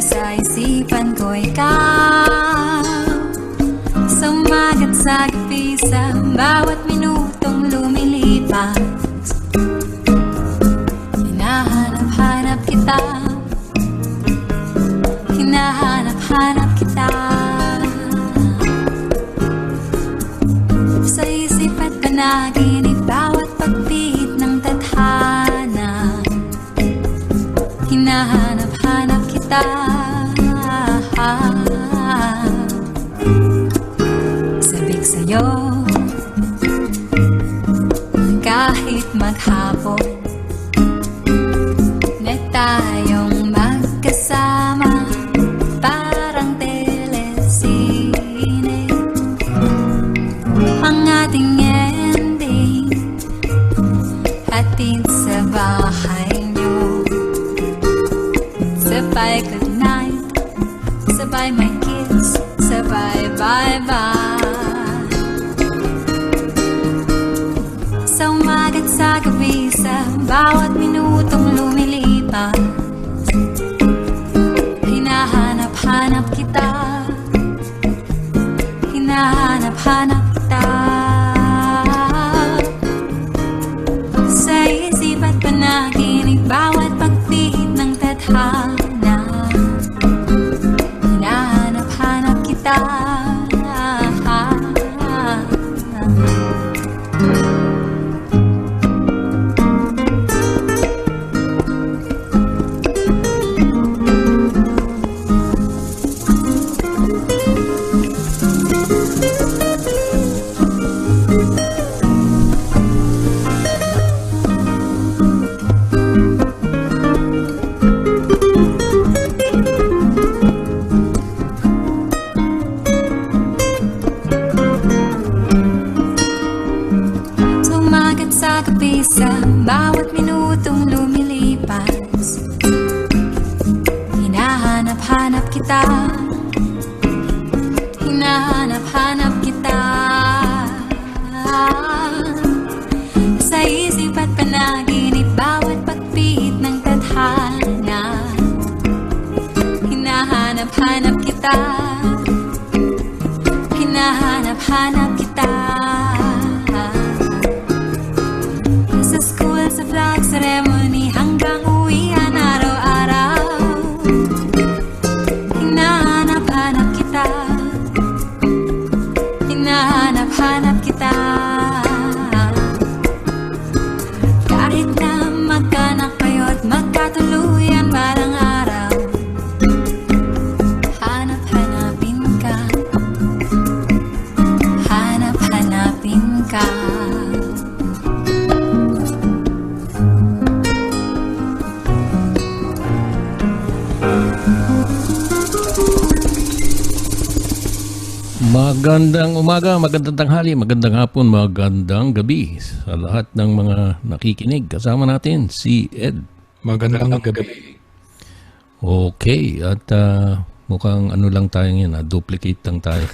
sa isipan ko ikaw. Sa umagat sa gabi, sa bawat minutong lumilipas, hinahanap-hanap kita, hinahanap-hanap kita. Sa isip at panaginip, bawat pagpihit ng tadhana, hinahanap-hanap kita. Sabik sa'yo kahit maghapon na tayong magkasama, parang telesine ang ating ending, hatid sa bahay niyo. Sabay good night, sabay my kids, sabay bye-bye. Sa umagat sa gabi, sa bawat minutong lumilipas, hinahanap-hanap kita, hinahanap-hanap kita. Sa isip at panaginip, bawat pagpihit ng tadhana, hinahanap-hanap kita. Sa bawat minutong lumilipas, hinahanap-hanap kita, hinahanap-hanap kita. Sa isip at panaginip, bawat pagpihit ng tadhana, hinahanap-hanap kita, hinahanap-hanap kita. Sa school, sa flag ceremony, hanggang uwian araw-araw, hinahanap-hanap kita, hinahanap-hanap kita. Kahit na magkaanak kayo't magkatuluyan balang araw, hanap-hanapin ka, hanap-hanapin ka. Magandang umaga, magandang tanghali, magandang hapon, magandang gabi sa lahat ng mga nakikinig. Kasama natin si Ed. Magandang gabi. Okay, at mukhang ano lang tayo ngayon, duplicate lang tayo.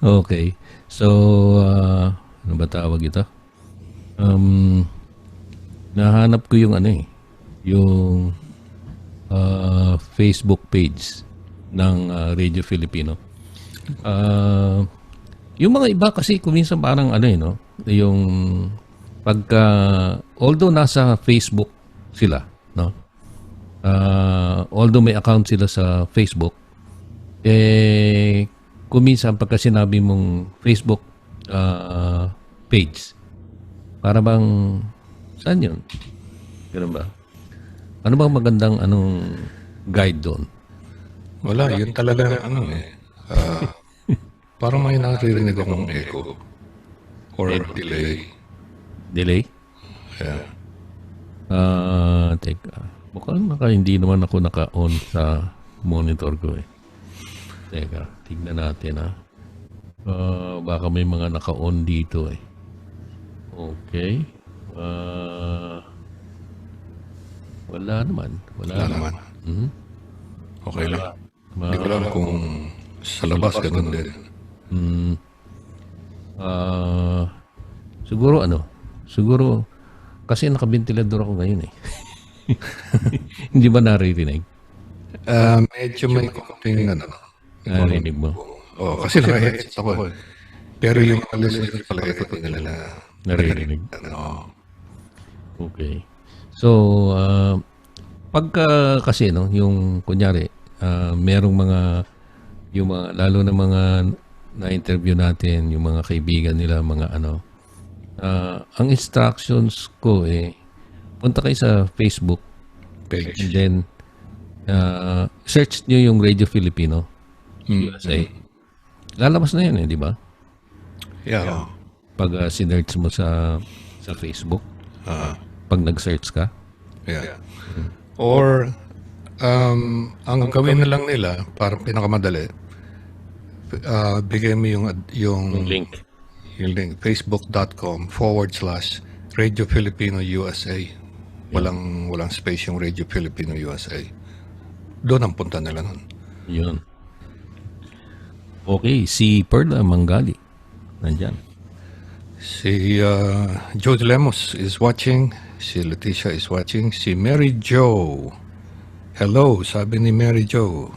Okay, so ano ba tawag ito? Nahanap ko yung yung Facebook page ng Radio Filipino. Yung mga iba kasi kuminsan parang yung pagka although nasa Facebook sila, no? Although may account sila sa Facebook, kuminsan pagka sinabi mong Facebook page, para bang saan yun? Ganun ba? Ano bang magandang guide doon? Wala, yun talaga parang may naririnig akong echo or delay. Delay? Yeah. Teka. Mukhang hindi naman ako naka-on sa monitor ko eh. Teka, tignan natin baka may mga naka-on dito eh. Okay. Wala naman. Wala naman. Mm-hmm. Okay lang. Hindi ko alam kung sa labas ganun din. Siguro siguro kasi nakabentilador ako ngayon eh. Hindi ba naririnig? Medyo may konting ano. Narinig mo? Kasi naka-headset ako. Pero yung mga listeners pala ko nila na Naririnig. ano. Okay. So, pagka kasi, no, yung kunyari, merong mga, yung mga, lalo na mga na-interview natin, yung mga kaibigan nila, mga ano, ang instructions ko punta kayo sa Facebook, Page. and then, search nyo yung Radio Filipino USA. Lalabas na yun di ba? Yeah. Pag sinearch mo sa Facebook, pag nag-search ka. Yeah. Or, ang gawin na lang nila, parang pinakamadali, bigay mo yung Link. link, facebook.com/Radio Filipino USA. Walang space yung Radio Filipino USA. Doon ang punta nila nun. Yun. Okay, si Perla Manggali. Nandyan. Si Jody Lemos is watching. Si Leticia is watching. Si Mary Jo. Hello, sabi ni Mary Jo.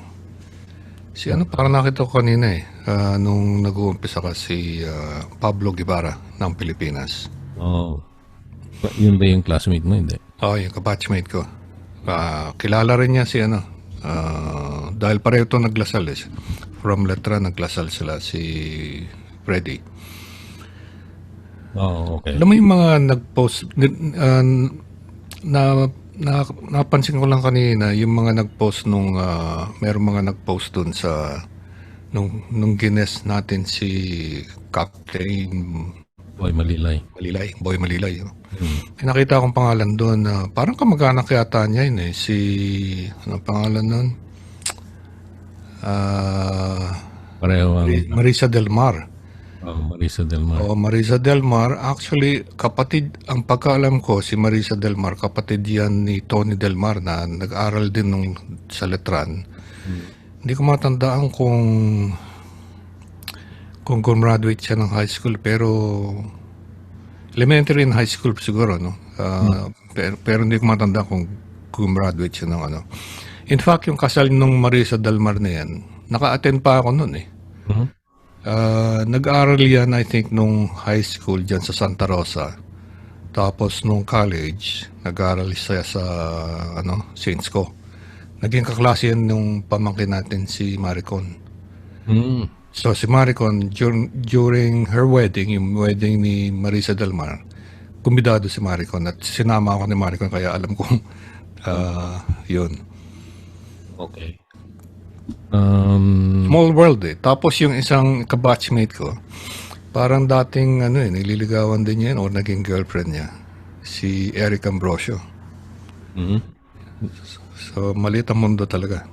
Si ano, parang nakita ko kanina nung nag-uumpisa ka si Pablo Guevara ng Pilipinas. Oh. Yun ba yung classmate mo? Hindi. Yung kabatchmate ko. Kilala rin niya si ano. Dahil pareho ito naglasal From Letra naglasal sila si Freddy. Oh, okay. Alam mo yung mga nag-post napansin ko lang kanina yung mga nag-post nung merong mga nag-post dun sa nung gines natin si Captain Boy Malilay. Boy Malilay. Nakita akong pangalan doon parang kamag-anak yata niya yun si ano pangalan nun? Pareho ang Marisa Del Mar. Marisa Del Mar. Marisa Del Mar, actually, kapatid, ang pagkaalam ko, si Marisa Del Mar, kapatid yan ni Tony Del Mar na nag-aral din sa Letran. Hindi ko matandaan kung gumraduate siya ng high school, pero elementary and high school siguro, no? Pero hindi ko matandaan kung gumraduate siya ng ano. In fact, yung kasal nung Marisa Del Mar na yan, naka-attend pa ako nun Nag-aral yan, I think, nung high school dyan sa Santa Rosa. Tapos nung college, nag-aral siya sa Saints Co. Naging kaklase yan nung pamangkin natin si Maricon. So si Maricon, during her wedding, yung wedding ni Marisa Del Mar, kumbidado si Maricon at sinama ako ni Maricon kaya alam kong yun. Okay. Small world Tapos yung isang kabatchmate ko, parang dating nililigawan din niya or naging girlfriend niya. Si Eric Ambrosio. So, maliit ang mundo talaga.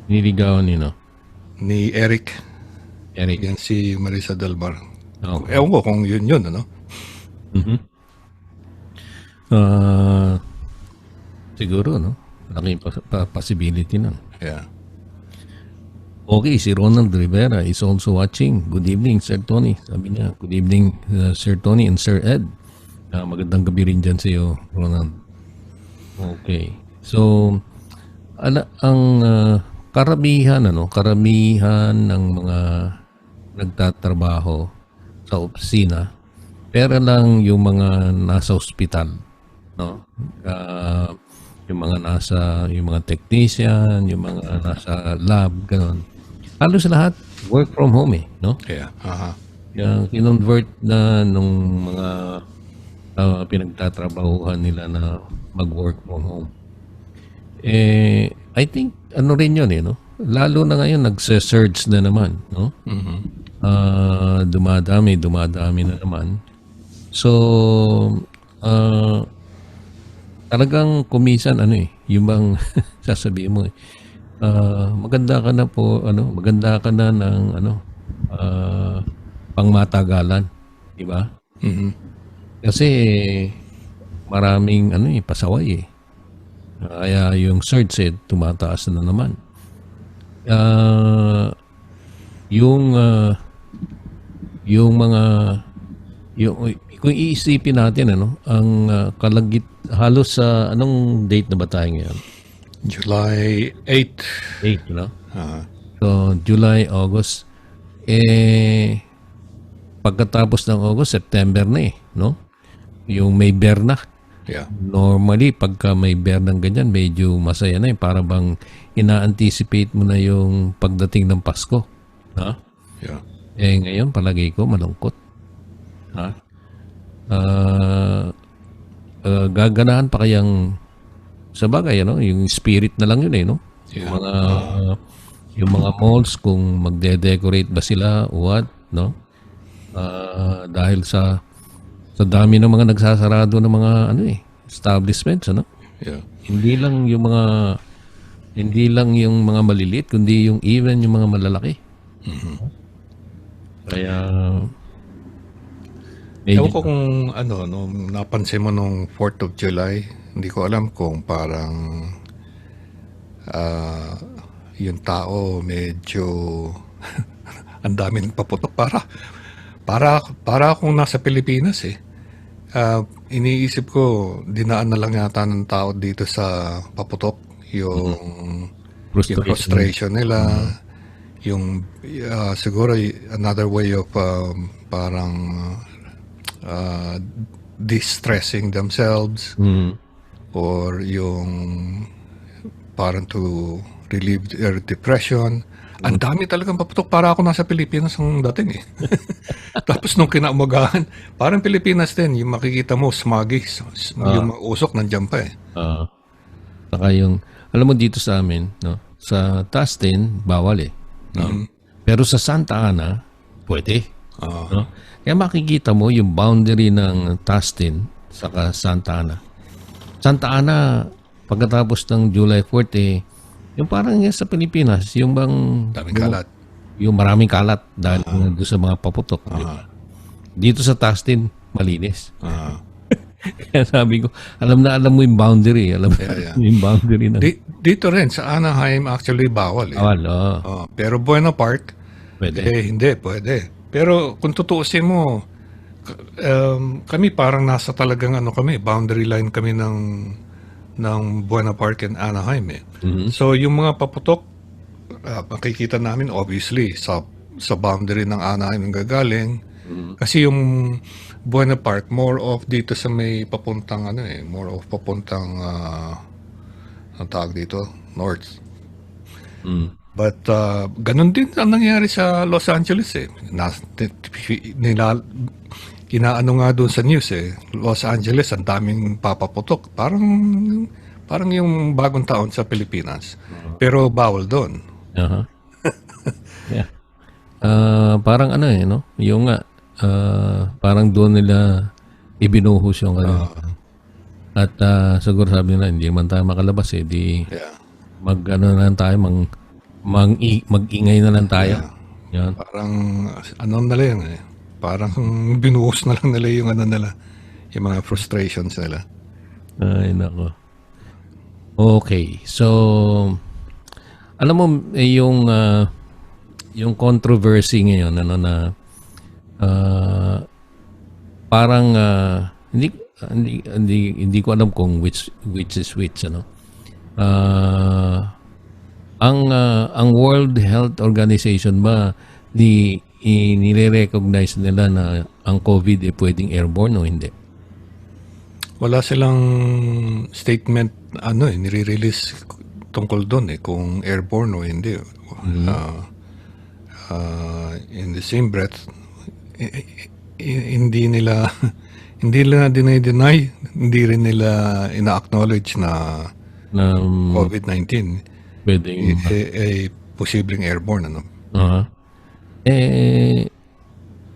Niligawan Ni Eric. Yan si Marisa Del Mar. Okay. Ewan ko kung yun, ano? Siguro, no? Laking possibility na. Yeah. Okay, si Ronald Rivera is also watching. Good evening, Sir Tony. Sabi niya, good evening, Sir Tony and Sir Ed. Magandang gabi rin dyan sa iyo, Ronald. Okay. So, ang karamihan ng mga nagtatrabaho sa opisina, pero lang yung mga nasa ospital, no? Yung mga technician, yung mga nasa lab, gano'n. Halos lahat work from home no? Yeah. Kinonvert na nung mga pinagtatrabahuhan nila na mag-work from home. I think rin yun no? Lalo na ngayon nagse-surge na naman, no? Dumadami na naman. So talagang kumisan yung bang sasabihin mo maganda ka na ng pangmatagalan, di ba? Kasi maraming pasaway kaya yung surge tumataas na naman. Kung iisipin natin ang halos sa anong date na ba tayo ngayon? July 8. 8, no? Ah, So, July, August. Pagkatapos ng August, September na no? Yung may bear na. yeah. Normally, pagka may bear ng ganyan, medyo masaya na para bang ina-anticipate mo na yung pagdating ng Pasko. Ha? Yeah. Ngayon, palagay ko, malungkot. Ha? Gaganahan pa kayang sa bagay, yung spirit na lang yun, no? Yeah. Yung mga malls, kung magde-decorate ba sila o what, no? Dahil sa dami ng mga nagsasarado ng mga establishments, ano? Yeah. Hindi lang yung mga maliliit, kundi yung even yung mga malalaki. Kaya Ewan ko kung nung napansin mo nung 4th of July, hindi ko alam kung parang yung tao medyo ang dami nagpaputok para akong nasa Pilipinas eh. Iniisip ko, dinaan na lang yata ng tao dito sa paputok yung frustration nila, yung siguro another way of parang distressing themselves or yung parang to relieve their depression. Ang dami talagang paputok para ako nasa Pilipinas ang dating eh. Tapos nung kinaumagahan, parang Pilipinas din, yung makikita mo, smoggy, yung mga usok nandiyan pa eh. Saka yung, alam mo dito sa amin, no? Sa Tustin, bawal eh. No? Pero sa Santa Ana, pwede. No? Kaya makikita mo yung boundary ng Tustin saka Santa Ana. Santa Ana, pagkatapos ng July 4, yung parang yan sa Pilipinas, yung bang Daming kalat. yung maraming kalat dahil doon sa mga paputok. Diba? Dito sa Tustin, malinis. Kaya sabi ko, alam mo yung boundary. Alam mo yung boundary. Dito rin, sa Anaheim, actually, bawal eh. Bawal, Pero Buena Park, pwede. hindi, pwede. Pero kung tutuusin mo, kami parang nasa talagang boundary line kami ng Buena Park and Anaheim eh. So yung mga paputok, makikita namin obviously sa boundary ng Anaheim yung gagaling. Kasi yung Buena Park, more of dito sa may papuntang more of papuntang ang tawag dito, north. But ganun din ang nangyari sa Los Angeles eh. Inaano nga doon sa news eh, Los Angeles ang daming papaputok. Parang yung bagong taon sa Pilipinas. Pero bawal doon. Yeah. Parang no? Yung nga, parang doon nila ibinuhos yung At siguro sabi nila, hindi man tayo makalabas eh. Di mag-ano na lang tayo, mag-ingay na lang tayo. Yan. Parang nila yan eh. Parang binuhos na lang nila yung nila, yung mga frustrations nila. Ay, nako. Okay. So, alam mo, yung controversy ngayon, na parang, hindi ko alam kung which is which, ang World Health Organization ba, nire-recognize nila na ang COVID pwedeng airborne o hindi? Wala silang statement nire-release tungkol doon kung airborne o hindi. In the same breath, hindi nila dinay-deny, hindi rin nila ina-acknowledge na COVID-19 pwedeng posibleng airborne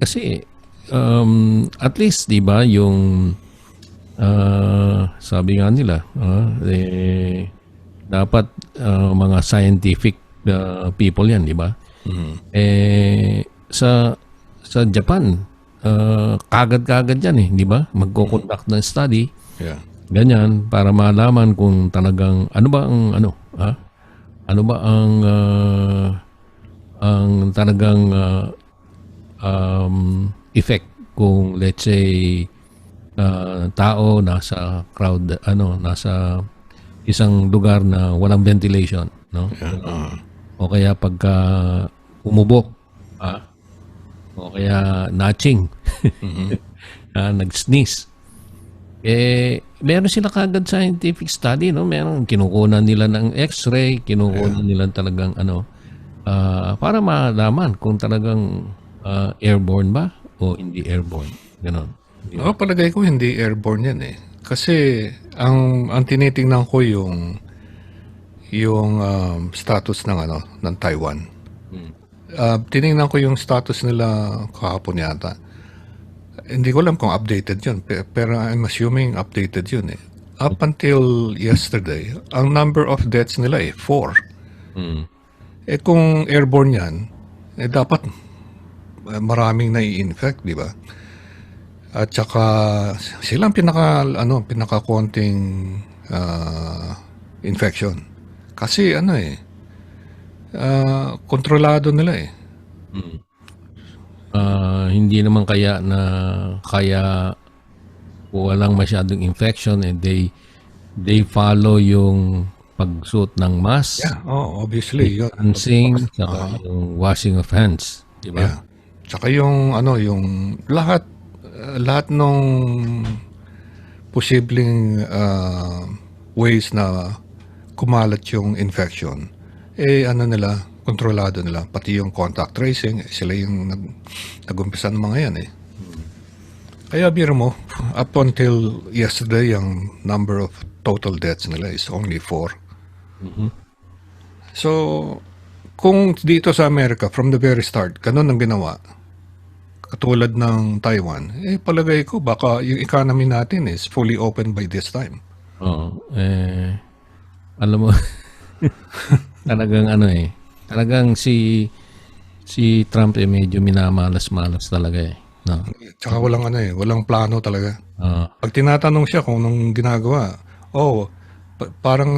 kasi at least 'di ba yung sabi nga nila dapat mga scientific people yan, 'di ba? Sa Japan kagad-kagad yan 'di ba? Magko-conduct ng study. Ganyan para malaman kung talagang ano ba ang talagang effect kung let's say tao nasa crowd, nasa isang lugar na walang ventilation, no? O kaya pagka umubok, o kaya natching, nag-sneeze. Meron sila kagad scientific study, no? Meron kinukunan nila ng X-ray, kinukunan nila talagang para malaman kung talagang airborne ba o hindi airborne. Ganon. Palagay ko hindi airborne yan eh. Kasi ang tinitingnan ko yung status ng Taiwan. Tiningnan ko yung status nila kahapon yata. Hindi ko alam kung updated yun, pero I'm assuming updated yun eh. Up until yesterday, ang number of deaths nila 4. Kung airborne yan, dapat maraming nai-infect, di ba? At saka silang pinaka-konting infection. Kasi kontrolado nila eh. Hindi naman kaya walang masyadong infection and they follow yung pagsuot ng mask, Yeah, obviously. dancing, saka yung washing of hands, di ba? Yeah. Tsaka yung lahat ng posibleng ways na kumalat yung infection, kontrolado nila. Pati yung contact tracing, sila yung nag-umpisa ng mga yan eh. Kaya biro mo, up until yesterday, yung number of total deaths nila is only 4. So, kung dito sa Amerika, from the very start, ganun ang ginawa, katulad ng Taiwan, palagay ko baka yung economy natin is fully open by this time. Oo. Alam mo, talagang talagang si Trump medyo minamalas-malas talaga eh. No? Tsaka walang plano talaga. Pag tinatanong siya kung anong ginagawa, parang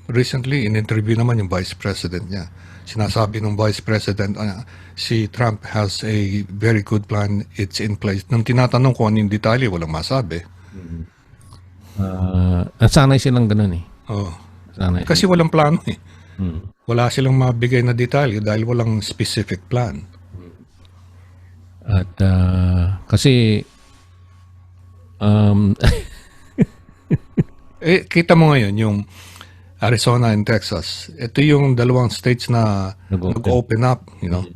recently in-interview naman yung Vice President niya. Sinasabi ng Vice President, si Trump has a very good plan, it's in place. Nung tinatanong ko anong detalye, walang masabi. Sanay silang ganun eh. Sanay. Kasi walang plano eh. Wala silang mabigay na detalye dahil walang specific plan. At kasi kita mo ngayon yung Arizona and Texas. Ito yung dalawang states na nag-open up, you know.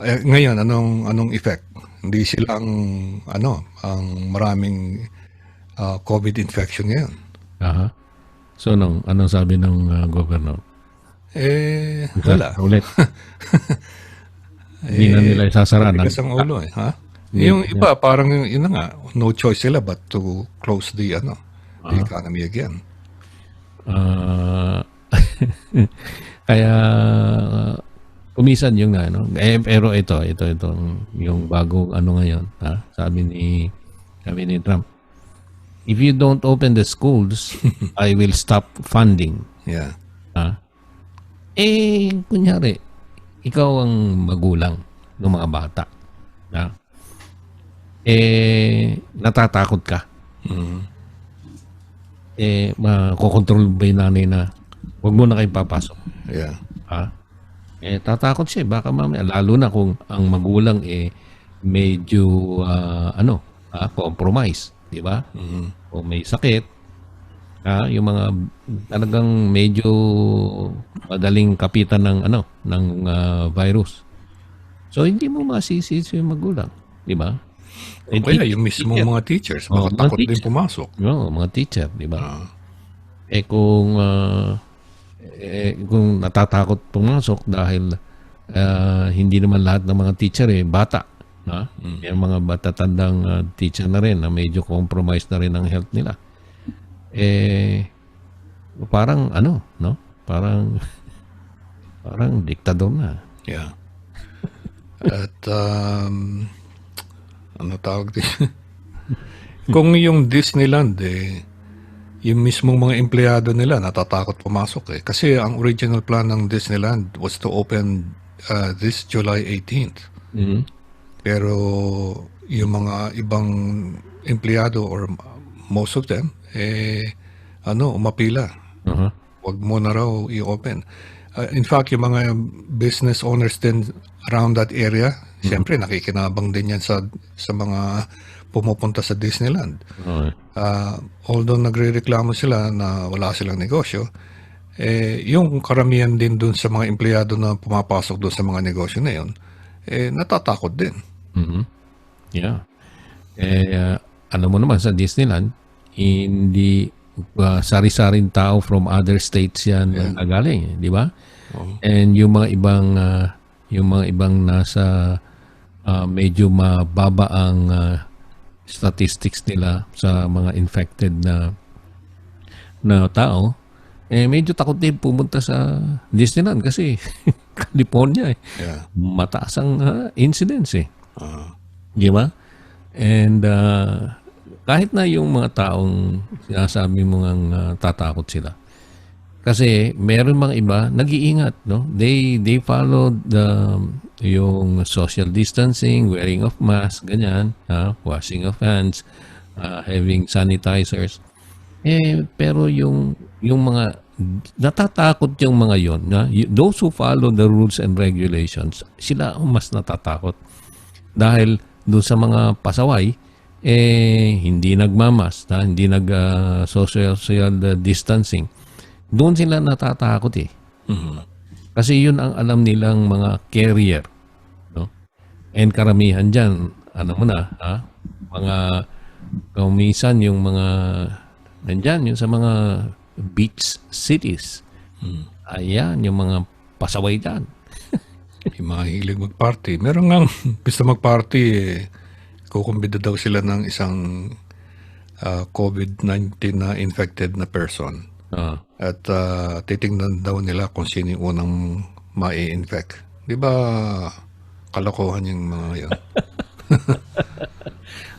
Ngayon anong effect? Hindi silang ang maraming COVID infection ngayon. So anong sabi ng governor? Wala. Ulit. Hindi na nila isasara. Tigas ang ulo eh, ha? Yung iba, parang yun na nga, no choice sila but to close the economy again. Kaya umisan yung pero ito yung bagong ngayon, sabi ni Trump, if you don't open the schools, I will stop funding. Yeah. Kunyari, ikaw ang magulang ng mga bata. Natatakot ka. Makokontrol ba yung nanay na huwag mo na kayong papasok? Yeah. Tatakot siya. Baka mamaya, lalo na kung ang magulang medyo compromise. Di ba? O may sakit. Yung mga talagang medyo madaling kapitan ng virus. So, hindi mo masisi yung magulang. Di ba? Kaya yung mismo mga teachers, baka takot din pumasok. Mga teacher, di ba? Kung natatakot pumasok dahil hindi naman lahat ng mga teacher bata. May mga batatandang teacher na rin na medyo compromised na rin ang health nila. Parang no? Parang diktador na. Yeah. At tawag din? Kung yung Disneyland yung mismong mga empleyado nila natatakot pumasok kasi ang original plan ng Disneyland was to open this July 18th. Pero yung mga ibang empleyado or most of them, umapila. Uh-huh. Wag mo na raw i-open. In fact, yung mga business owners din around that area, siyempre nakikinabang din yan sa mga pumupunta sa Disneyland. Okay. Although nagrereklamo sila na wala silang negosyo, yung karamihan din dun sa mga empleyado na pumapasok dun sa mga negosyo na yun, natatakot din. Mhm. Yeah. Ano mo naman sa Disneyland, hindi sari-saring tao from other states yan nagaling, di ba? And yung mga ibang nasa medyo mababa ang statistics nila sa mga infected na tao, medyo takot din pumunta sa Disneyland kasi California Yeah. mataas ang incidence di ba? And kahit na yung mga taong sinasabi mo ngang tatakot sila. Kasi meron mga iba nag-iingat, no? They follow yung social distancing, wearing of mask, ganyan, washing of hands, having sanitizers. Pero yung mga natatakot yung mga yon, those who follow the rules and regulations, sila ang mas natatakot. Dahil doon sa mga pasaway, hindi nagmamas, hindi social distancing. Doon sila natatakot Kasi yun ang alam nilang mga carrier. No? And karamihan dyan, mga kumisan yung mga nandyan, yung sa mga beach cities. Ayan, yung mga pasaway dyan. Yung mga hilig mag-party. Meron nga, gusto mag-party, kukumbida daw sila ng isang COVID-19 na infected na person. At titingnan daw nila kung sino yung unang mai-infect. Di ba kalokohan yung mga yun?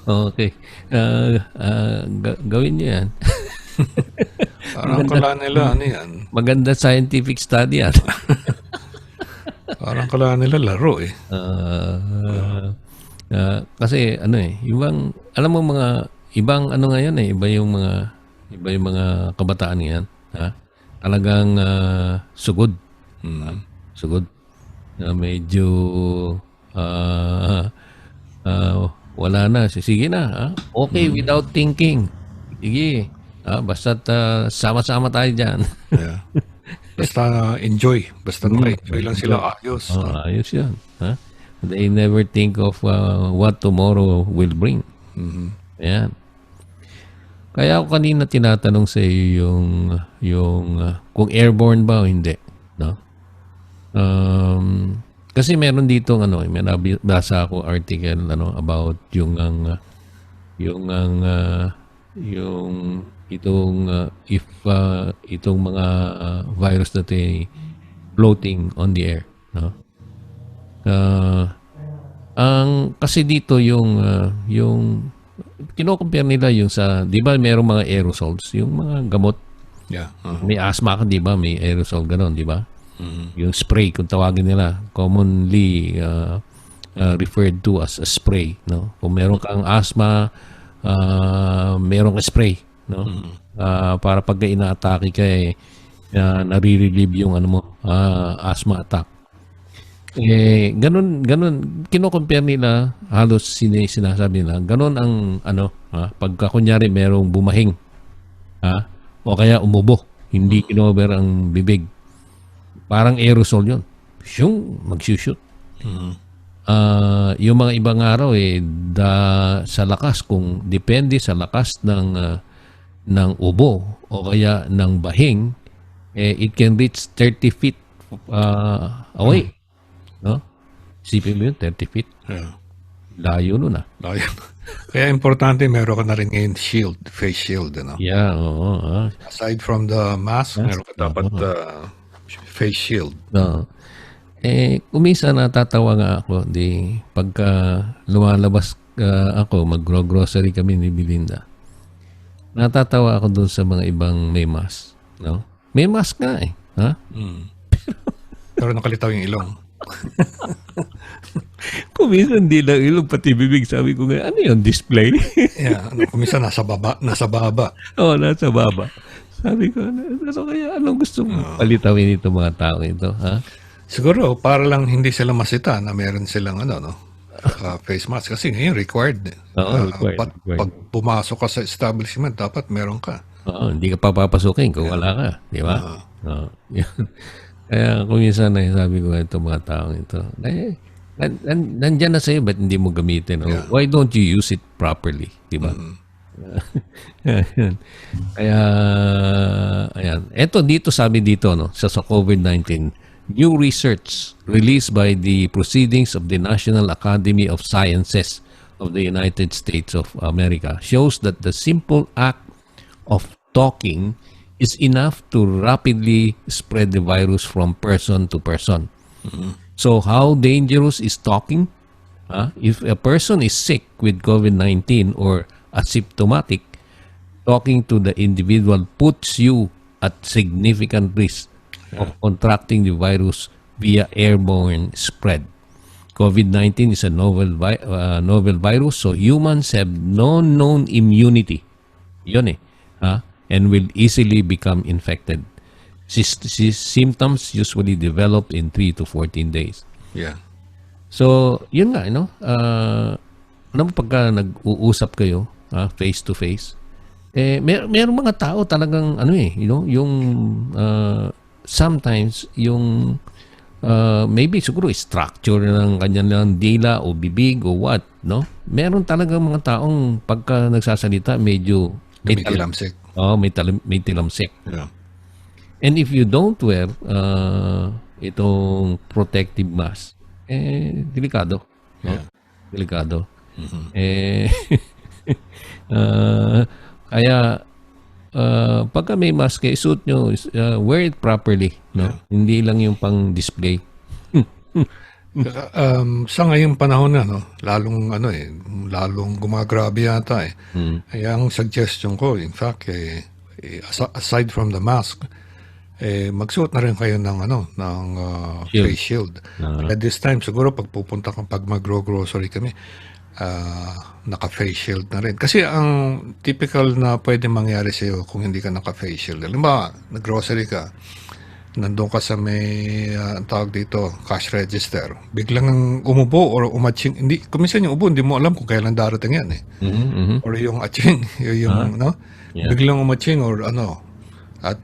Okay. Gawin niyo yan. Parang kala nila, ano yan? Maganda scientific study yan. Parang kala nila laro Kasi ibang alam mo mga ibang ngayon iba yung mga kabataan ngayon, talagang sugod. Sugod. Medyo wala na. Sige na. Okay without thinking. Sige. Basta't sama-sama tayo dyan. Yeah. Basta enjoy. Basta enjoy lang sila. Ayos. Ayos yan. They never think of what tomorrow will bring. Ayan. Kaya ako kanina tinatanong sa iyo yung kung airborne ba o hindi. No? Kasi meron dito may nabasa ako article about yung itong mga virus that floating on the air, no? Kasi dito yung kino-compare nila yung sa, di ba merong mga aerosols, yung mga gamot. Yeah. May asthma ka, di ba? May aerosol ganon, di ba? Yung spray, kung tawagin nila, commonly referred to as a spray, no? Kung meron kang asthma, merong spray, no? Para pag ina-atake ka nare-relieve yung asthma attack. Ganun kino-compare nila, halos sinasabi nila, ganun ang pagka kunyari merong bumahing, o kaya umubo, hindi kinover ang bibig. Parang aerosol yun. Mag-shoot. Yung mga ibang araw sa lakas, kung depende sa lakas ng ubo o kaya ng bahing, it can reach 30 feet away. No? Sipin mo yun, 30 feet. Yeah. Layo nun Layo. Kaya importante meron ka na rin ngayon face shield. Yeah, oo. Aside from the mask, meron ka dapat face shield. Kumisa natatawa nga ako, pagka lumalabas ako, mag-grocery kami ni Belinda. Natatawa ako doon sa mga ibang may mask. No? May mask nga Pero nakalitaw yung ilong. Kung minsan di lang ilong pati bibig, sabi ko nga, ano yung display? Yeah, kuminsan nasa baba. Oo, nasa baba. Sabi ko, ano kaya, anong gusto mong palitawin ito mga tao ito, ha? Siguro, para lang hindi sila masita na meron silang face mask. Kasi ngayon, required. Oo, required. Pag pumasok ka sa establishment, dapat meron ka. Oo, hindi ka papapasukin kung wala ka, di ba? Oo. Kaya kung minsan sabi ko ito mga taong ito, nandyan na sa'yo, ba't hindi mo gamitin? Yeah. Why don't you use it properly? Di ba? Ayan. Kaya, ayan. Ito dito, sabi dito, sa COVID-19, new research released by the Proceedings of the National Academy of Sciences of the United States of America shows that the simple act of talking is enough to rapidly spread the virus from person to person. So how dangerous is talking? If a person is sick with COVID-19 or asymptomatic, talking to the individual puts you at significant risk of contracting the virus via airborne spread. COVID-19 is a novel virus, so humans have no known immunity. Yun and will easily become infected. Symptoms usually develop in 3 to 14 days. Yeah. So, yun nga, pagka nag-uusap kayo, face to face, meron mga tao talagang, yung, sometimes, yung, maybe siguro structure ng kanyang dila o bibig o what, no? Meron talagang mga taong pagka nagsasalita, medyo, May tilamsik. May tilamsik. Yeah. And if you don't wear itong protective mask, delikado. No? Yeah. Delikado. Kaya pagka may mask, isuot nyo, wear it properly. No? Yeah. Hindi lang yung pang display. Sa ngayong panahon na, lalong gumagrabe yata eh. Kaya ang suggestion ko, in fact, aside from the mask, magsuot na rin kayo ng Shield. face shield. At this time, siguro pag mag-grocery kami, naka-face shield na rin. Kasi ang typical na pwede mangyari sa'yo kung hindi ka naka-face shield. Halimbawa, nag-grocery ka, nandun ka sa may tawag dito, cash register. Biglang umubo or umatching. Kuminsan yung ubo, hindi mo alam kung kailan darating yan eh. Or yung atching, yung Yeah. biglang umatching or at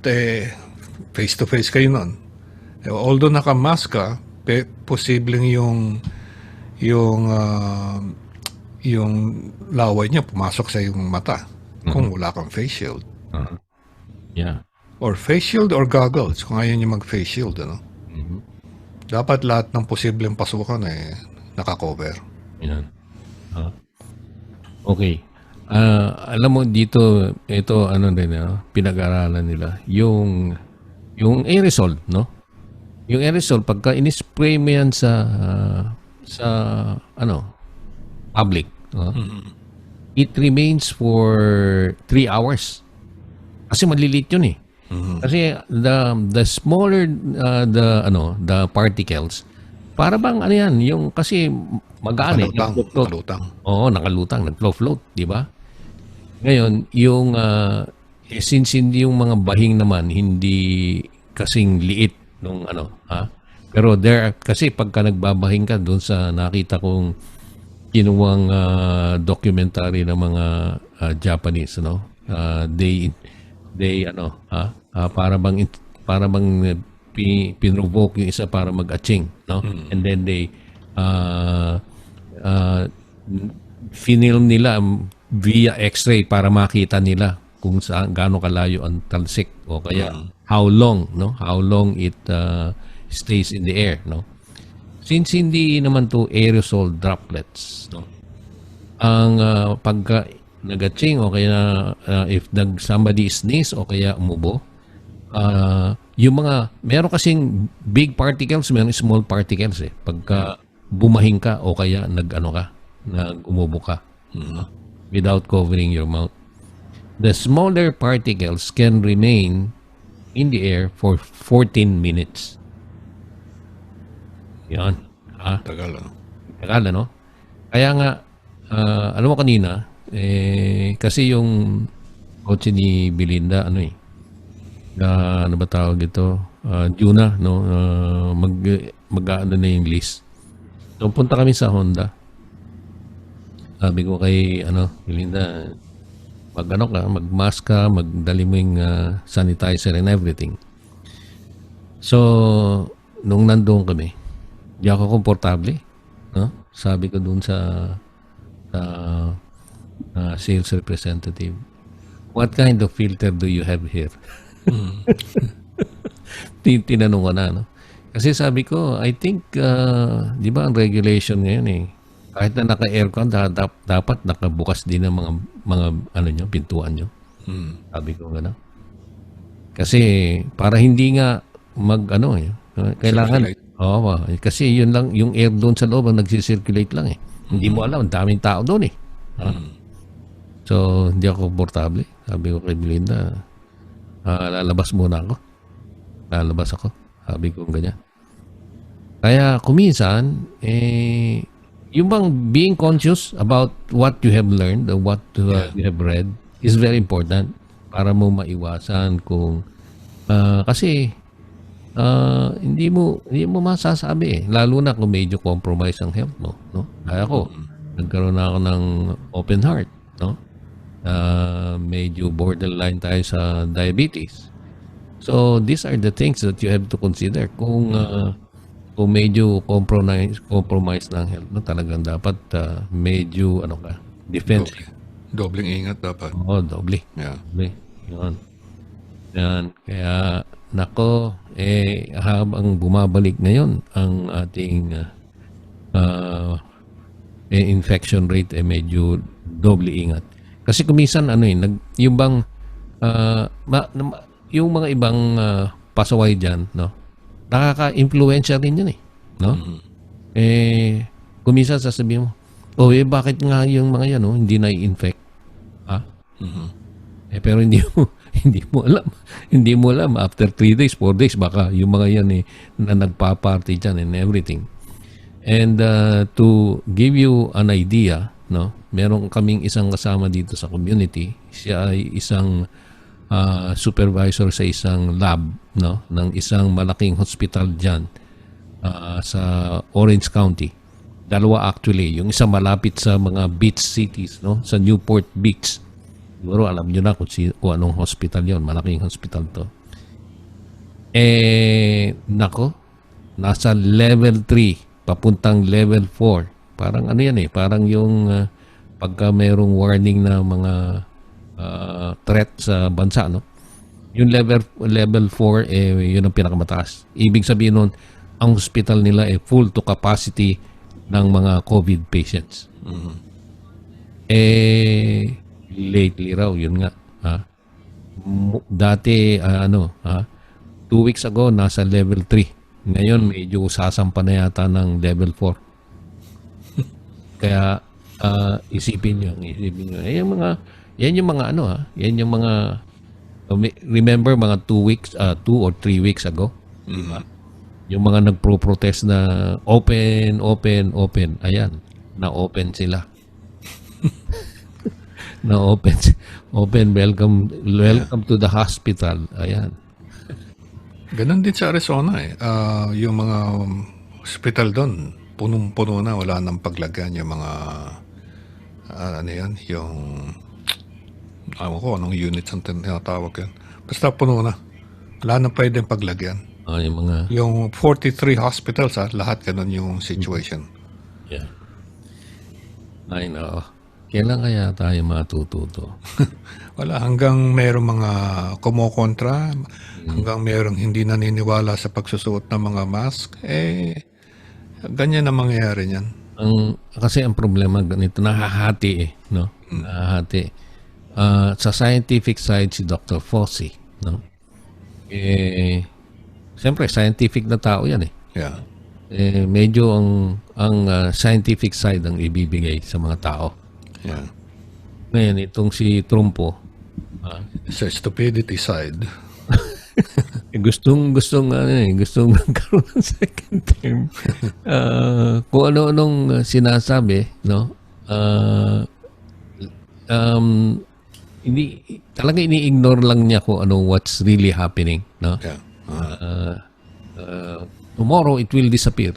face to face kayo nun. Although naka-mask ka, posibleng yung laway niya pumasok sa yung mata kung wala kang face shield. Yeah. Or face shield or goggles kung ayaw niyo mag-face shield. Dapat lahat ng posibleng pasukan naka-cover. Yan. Okay. Alam mo dito, ito pinag-aralan nila. Yung aerosol, no? Yung aerosol, pagka in-spray mo yan sa public, it remains for 3 hours. Kasi maliliit yun eh. Kasi the smaller the particles, para bang yan, yung kasi magaan eh. Nakalutang. Oo, nakalutang, nag-float, di ba? Ngayon, yung since hindi yung mga bahing naman hindi kasing liit nung Pero kasi pagka nagbabahing ka doon sa nakita kong kinuwang documentary ng mga Japanese, para bang pinrovoke yung isa para mag-atching, no? And then they film nila via x-ray para makita nila kung saan gaano kalayo ang talsik o kaya how long it stays in the air, no? Since hindi naman to aerosol droplets, no? Ang pagka nag-atching o kaya if somebody sneeze o kaya umubo, yung mga meron kasing big particles, meron small particles eh. Pagka bumahing ka o kaya nag-umubo ka without covering your mouth. The smaller particles can remain in the air for 14 minutes. Yan. Tagal. Akala, no? Kaya nga, alam mo kanina, kasi yung kotse ni Belinda, ano ba tawag ito? Juna, no? Mag-ano na yung list. So, punta kami sa Honda. Sabi ko kay, Belinda, mag-mask ka, magdali mo yung sanitizer and everything. So, nung nandoon kami, di ako komportable. No? Sabi ko dun sa sales representative, what kind of filter do you have here? Tinanong ko na, no? Kasi sabi ko, I think, di ba ang regulation ngayon kahit na naka-aircon, dapat nakabukas din ang mga pintuan nyo. Sabi ko gano'n. Kasi para hindi nga kailangan, kasi yun lang, yung air doon sa loob ang nagsisirculate lang Hindi mo alam, ang daming tao doon So, hindi ako komportable. Sabi ko kay Belinda, lalabas muna ako. Lalabas ako. Sabi ko ganyan. Kaya kuminsan, yung bang being conscious about what you have learned or what you have read is very important para mo maiwasan kung kasi hindi mo masasabi lalo na kung medyo compromise ang health mo, no? Kaya ako nagkaroon na ako ng open heart, no? Medyo borderline tayo sa diabetes. So these are the things that you have to consider kung medyo compromise ng health, no? Talagang dapat medyo defensive. Dobling ingat dapat. Oo, doble. Yeah. Doble. Yan. Kaya nako, habang bumabalik ngayon ang ating infection rate medyo doble ingat. Kasi kumisan yung bang yung mga ibang pasaway diyan, no? Nakaka-influensya rin yun no? Kumisan sasabihin mo, bakit nga yung mga yan, no, hindi na-infect? Pero hindi mo alam after 3 days, 4 days baka yung mga yan na nagpa-party dyan and everything. And to give you an idea, no, meron kaming isang kasama dito sa community. Siya ay isang supervisor sa isang lab, no, ng isang malaking hospital dyan sa Orange County. Dalawa actually, yung isa malapit sa mga beach cities, no, sa Newport Beach. Siguro alam nyo na kung anong hospital yon, malaking hospital to. Nako, nasa level 3 papuntang level 4. Parang parang yung pagka mayroong warning na mga threat sa bansa, no? Yung level 4 yun ang pinakamataas. Ibig sabihin nun, ang hospital nila full to capacity ng mga COVID patients. Lately raw, yun nga. Dati 2 weeks ago nasa level 3. Ngayon medyo sasampa na yata ng level 4. Kaya isipin nyo. Yan yung mga remember mga 2 or 3 weeks ago? Diba? Yung mga nagpro-protest na open. Ayan, na-open sila. Open, welcome to the hospital. Ayan. Ganon din sa Arizona yung mga hospital doon, punong-puno na, wala nang paglagyan yung mga yung alam ko anong units ang tinatawag yan. Basta puno na. Wala nang pwedeng paglagyan. Yung 43 hospitals, lahat ganon yung situation. Yeah. I know. Kailan kaya tayo matututo? Wala, hanggang merong mga kumokontra, hanggang merong hindi naniniwala sa pagsusuot ng mga mask, ganyan na mangyayari niyan. Kasi ang problema ganito, nahahati no? Nahahati. Sa scientific side, si Dr. Fauci, no? Siyempre, scientific na tao yan Yeah. Medyo ang scientific side ang ibibigay sa mga tao. Yeah. Ngayon, itong si Trumpo, Sa stupidity side. gustong gustong magkaroon ng second term. Kung ano-anong sinasabi, no? Hindi talaga ini-ignore lang niya kung ano what's really happening, no? Yeah. Tomorrow it will disappear.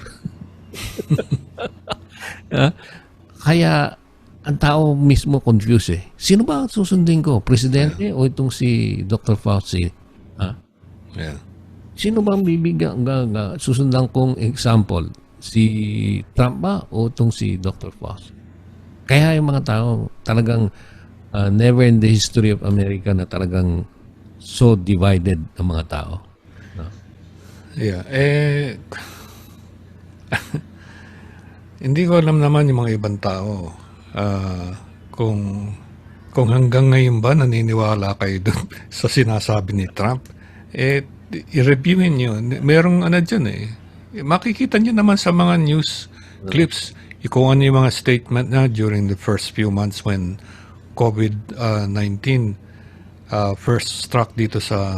Kaya ang tao mismo confused eh. Sino ba ang susundin ko? Presidente o itong si Dr. Fauci? Yeah. Sino bang bibigyan susundan kong example? Si Trump ba o itong si Dr. Fauci? Kaya yung mga tao talagang never in the history of America na talagang so divided ang mga tao. Yeah. Hindi ko alam naman yung mga ibang tao kung hanggang ngayon ba naniniwala kayo dun sa sinasabi ni Trump. I-reviewin nyo. Merong dyan makikita nyo naman sa mga news clips kung ano yung mga statement na during the first few months when COVID-19 first struck dito sa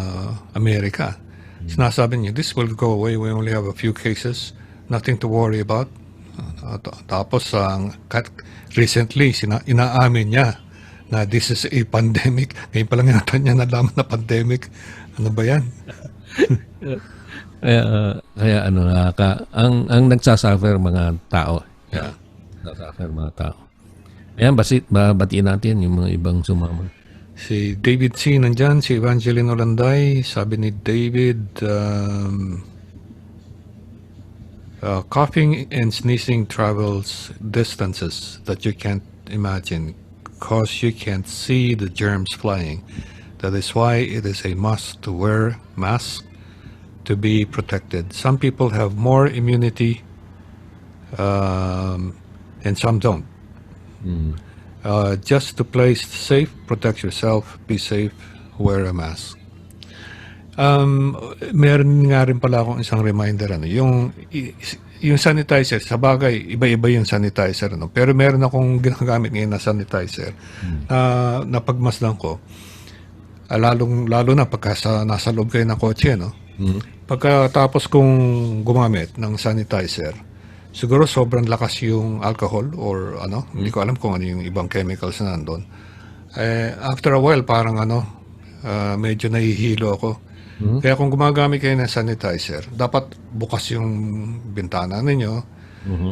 Amerika. Sinasabi niyo, this will go away. We only have a few cases. Nothing to worry about. Tapos, recently, inaamin niya na this is a pandemic. Ngayon pa lang yata niya nalaman na pandemic. Ano ba yan? Kaya ang nagsasuffer mga tao. Yeah. Nagsasuffer mga tao. Ayan, batiin natin yung mga ibang sumama. Si David C. nandyan, si Evangeline Olanday, sabi ni David, coughing and sneezing travels distances that you can't imagine because you can't see the germs flying. That is why it is a must to wear masks to be protected. Some people have more immunity and some don't. Just to play safe, protect yourself, be safe, wear a mask. Meron nga rin pala akong isang reminder, yung sanitizer, sa bagay, iba-iba yung sanitizer, pero meron akong ginagamit ngayon na sanitizer na pagmasdan ko, lalo na pagka nasa loob kayo ng kotse, pagkatapos kong gumamit ng sanitizer, siguro sobrang lakas yung alcohol or hindi ko alam kung ano yung ibang chemicals na nandun. After a while, parang medyo nahihilo ako. Kaya kung gumagamit kayo ng sanitizer, dapat bukas yung bintana ninyo.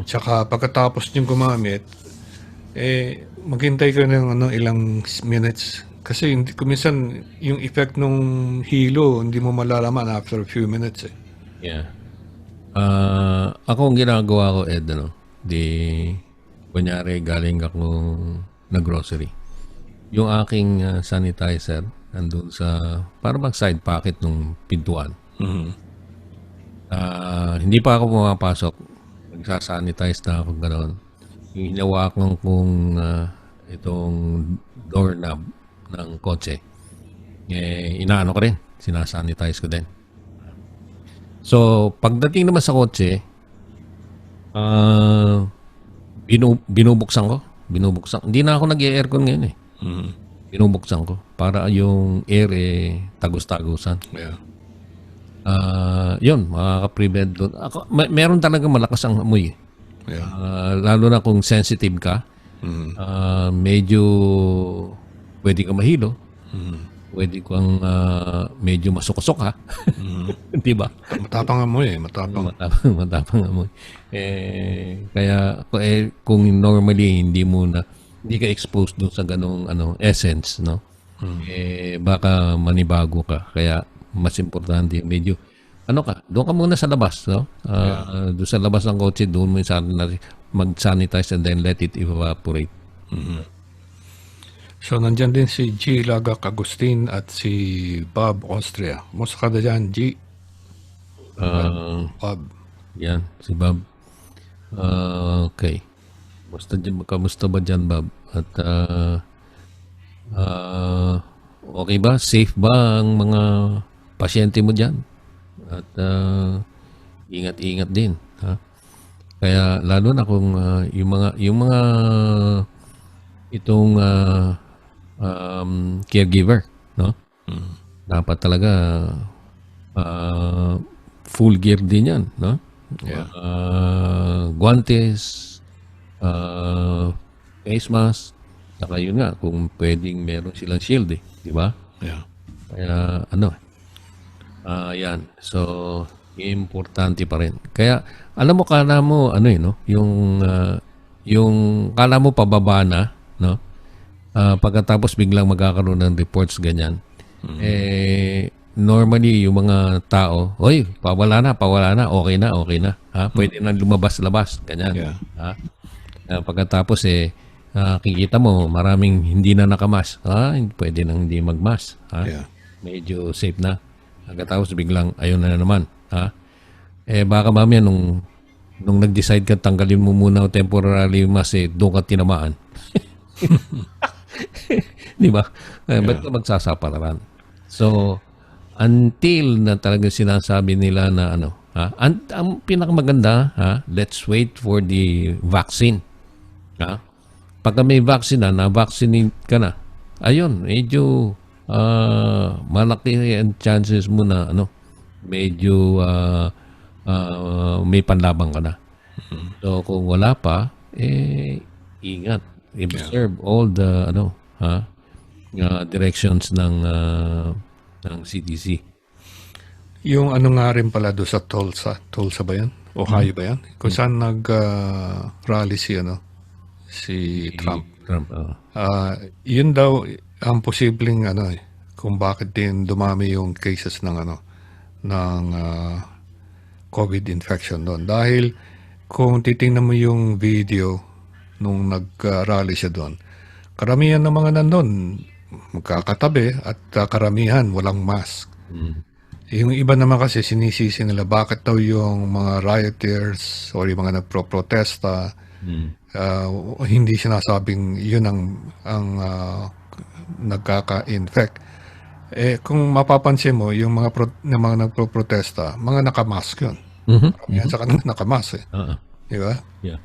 Tsaka pagkatapos nyo gumamit, maghintay kayo ng ilang minutes. Kasi kuminsan yung effect ng hilo, hindi mo malalaman after a few minutes. Yeah. Ako ang ginagawa ko, Ed, kunyari galing ako na grocery. Yung aking sanitizer, nandun sa, para bang side pocket ng pintuan. Hindi pa ako pumapasok. Nagsasanitize na ako gano'n. Yung hinawakan kong itong doorknob ng kotse, inaano ko rin. Sinasanitize ko din. So, pagdating naman sa kotse, binubuksan ko. Hindi na ako nag-aircon ngayon eh. Binubuksan ko para yung air tagus-tagusan. Yeah. Yun, makaka-prevent doon. Meron talaga malakas ang amoy. Yeah. Lalo na kung sensitive ka, medyo pwede ka mahilo. Pwede kang medyo masukosok ha. Di ba? Matapang amoy matapang. Matapang amoy. Kaya kung normally hindi ka exposed doon sa ganong essence, no? Baka manibago ka. Kaya mas importante medyo doon ka muna sa labas, no? Doon sa labas ng kotse, doon mo mag-sanitize and then let it evaporate. So, nandyan din si G. Lagak Agustin at si Bob Austria. Musta ka na dyan, G? Bob. Yan, si Bob. Okay. Kamusta ba dyan, Bob? At okay ba? Safe ba ang mga pasyente mo dyan? At ingat-ingat din. Ha? Kaya lalo na kung yung mga itong caregiver, no? Dapat talaga full gear din yan, no? Yeah. Guantes, face mask, saka yun nga, kung pwedeng meron silang shield di ba? Yeah. Kaya yan. So, importante pa rin. Kaya, alam mo, kala mo, no? Yung kala mo pababa na, no? Pagkatapos biglang magkakaroon ng reports ganyan. Normally, yung mga tao, oy, pawala na, okay na. Ha? Pwede na lumabas-labas, ganyan. Yeah. Ha? Pagkatapos, kikita mo, maraming hindi na nakamas. Pwede nang hindi magmas. Ha? Yeah. Medyo safe na. Pagkatapos biglang ayun na naman, ha? Baka mamaya nung nag-decide ka tanggalin mo muna temporarily mas doon ka tinamaan. Di ba? Ba't ka magsasapalaran? So, until na talaga sinasabi nila na ang pinakamaganda, let's wait for the vaccine. Ha? Pagka may vaccine na-vaccinate ka na, ayun, medyo malaki ang chances mo na medyo may panlabang ka na. So kung wala pa, ingat. Observe all the directions ng CDC. Yung nga rin pala doon sa Tulsa ba yan? Ohio ba yan? Kung saan nag-rally si Trump. Yun daw ang posibleng kung bakit din dumami yung cases ng COVID infection doon. Dahil kung titingnan mo yung video nung nag-rally siya doon, karamihan ng mga nandun magkakatabi at karamihan walang mask. Yung iba naman kasi sinisisi nila bakit daw yung mga rioters o yung mga nagpro-protesta hindi sinasabing yun ang nagkaka-infect. Kung mapapansin mo, yung mga nagpro-protesta, mga nakamask yun. Yan sa kanila nakamask Di ba? Yeah.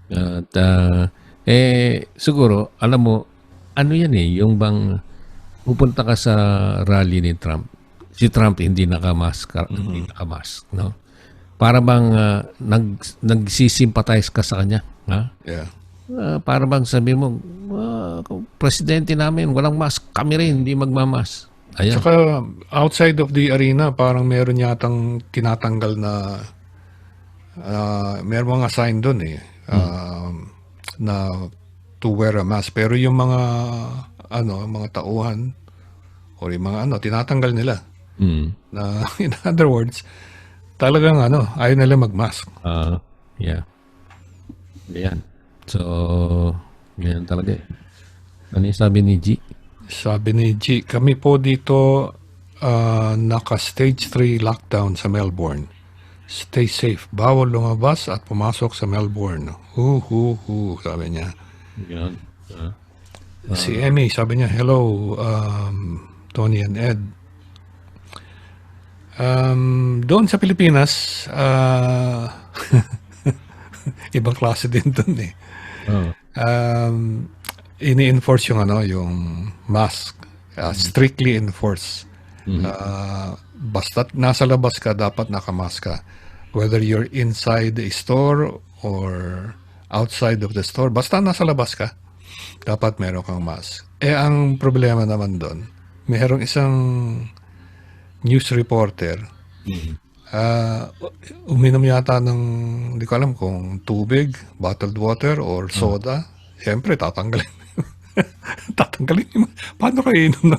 At siguro, alam mo, ano yan yung bang pupunta ka sa rally ni Trump. Si Trump hindi nakamask, no? Para bang nagsisimpatize ka sa kanya, ha? Yeah. Para bang sabi mo, presidente namin, walang mask. Kami rin, hindi magmamas. Ayan. Saka outside of the arena, parang meron yatang tinatanggal na meron mga sign doon na to wear a mask. Pero yung mga mga tauhan o yung mga tinatanggal nila. Na in other words, talagang ayaw nila mag-mask. Yeah. Ayan. So, ganyan talaga Ano yung sabi ni G? Sabi ni G, kami po dito naka-stage 3 lockdown sa Melbourne. Stay safe. Bawal lumabas at pumasok sa Melbourne. Sabi niya. Yan. Si Emmy, sabi niya, hello, Tony and Ed. Doon sa Pilipinas, ibang klase din doon ini-enforce yung mask. Strictly enforce. Basta nasa labas ka, dapat nakamask ka. Whether you're inside the store or outside of the store, basta nasa labas ka, dapat meron kang mask. Ang problema naman doon, mayroong isang news reporter, uminom yata ng, hindi ko alam kung tubig, bottled water, or soda. Siyempre, tatanggalin. Paano kayo inom na?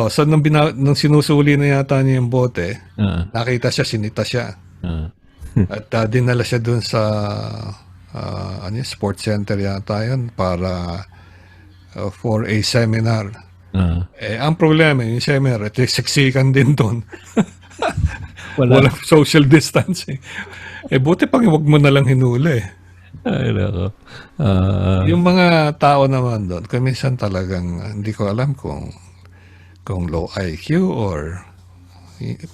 So, nung sinusuli na yata niya yung bote, nakita siya, sinita siya. At dinala siya dun sa sports center yata yun para for a seminar. Ang problema, yung seminar, siksikan din dun. Walang social distancing. Buti pang huwag mo na lang hinuli. Ay, nako. Yung mga tao naman doon, minsan talagang hindi ko alam kung low IQ or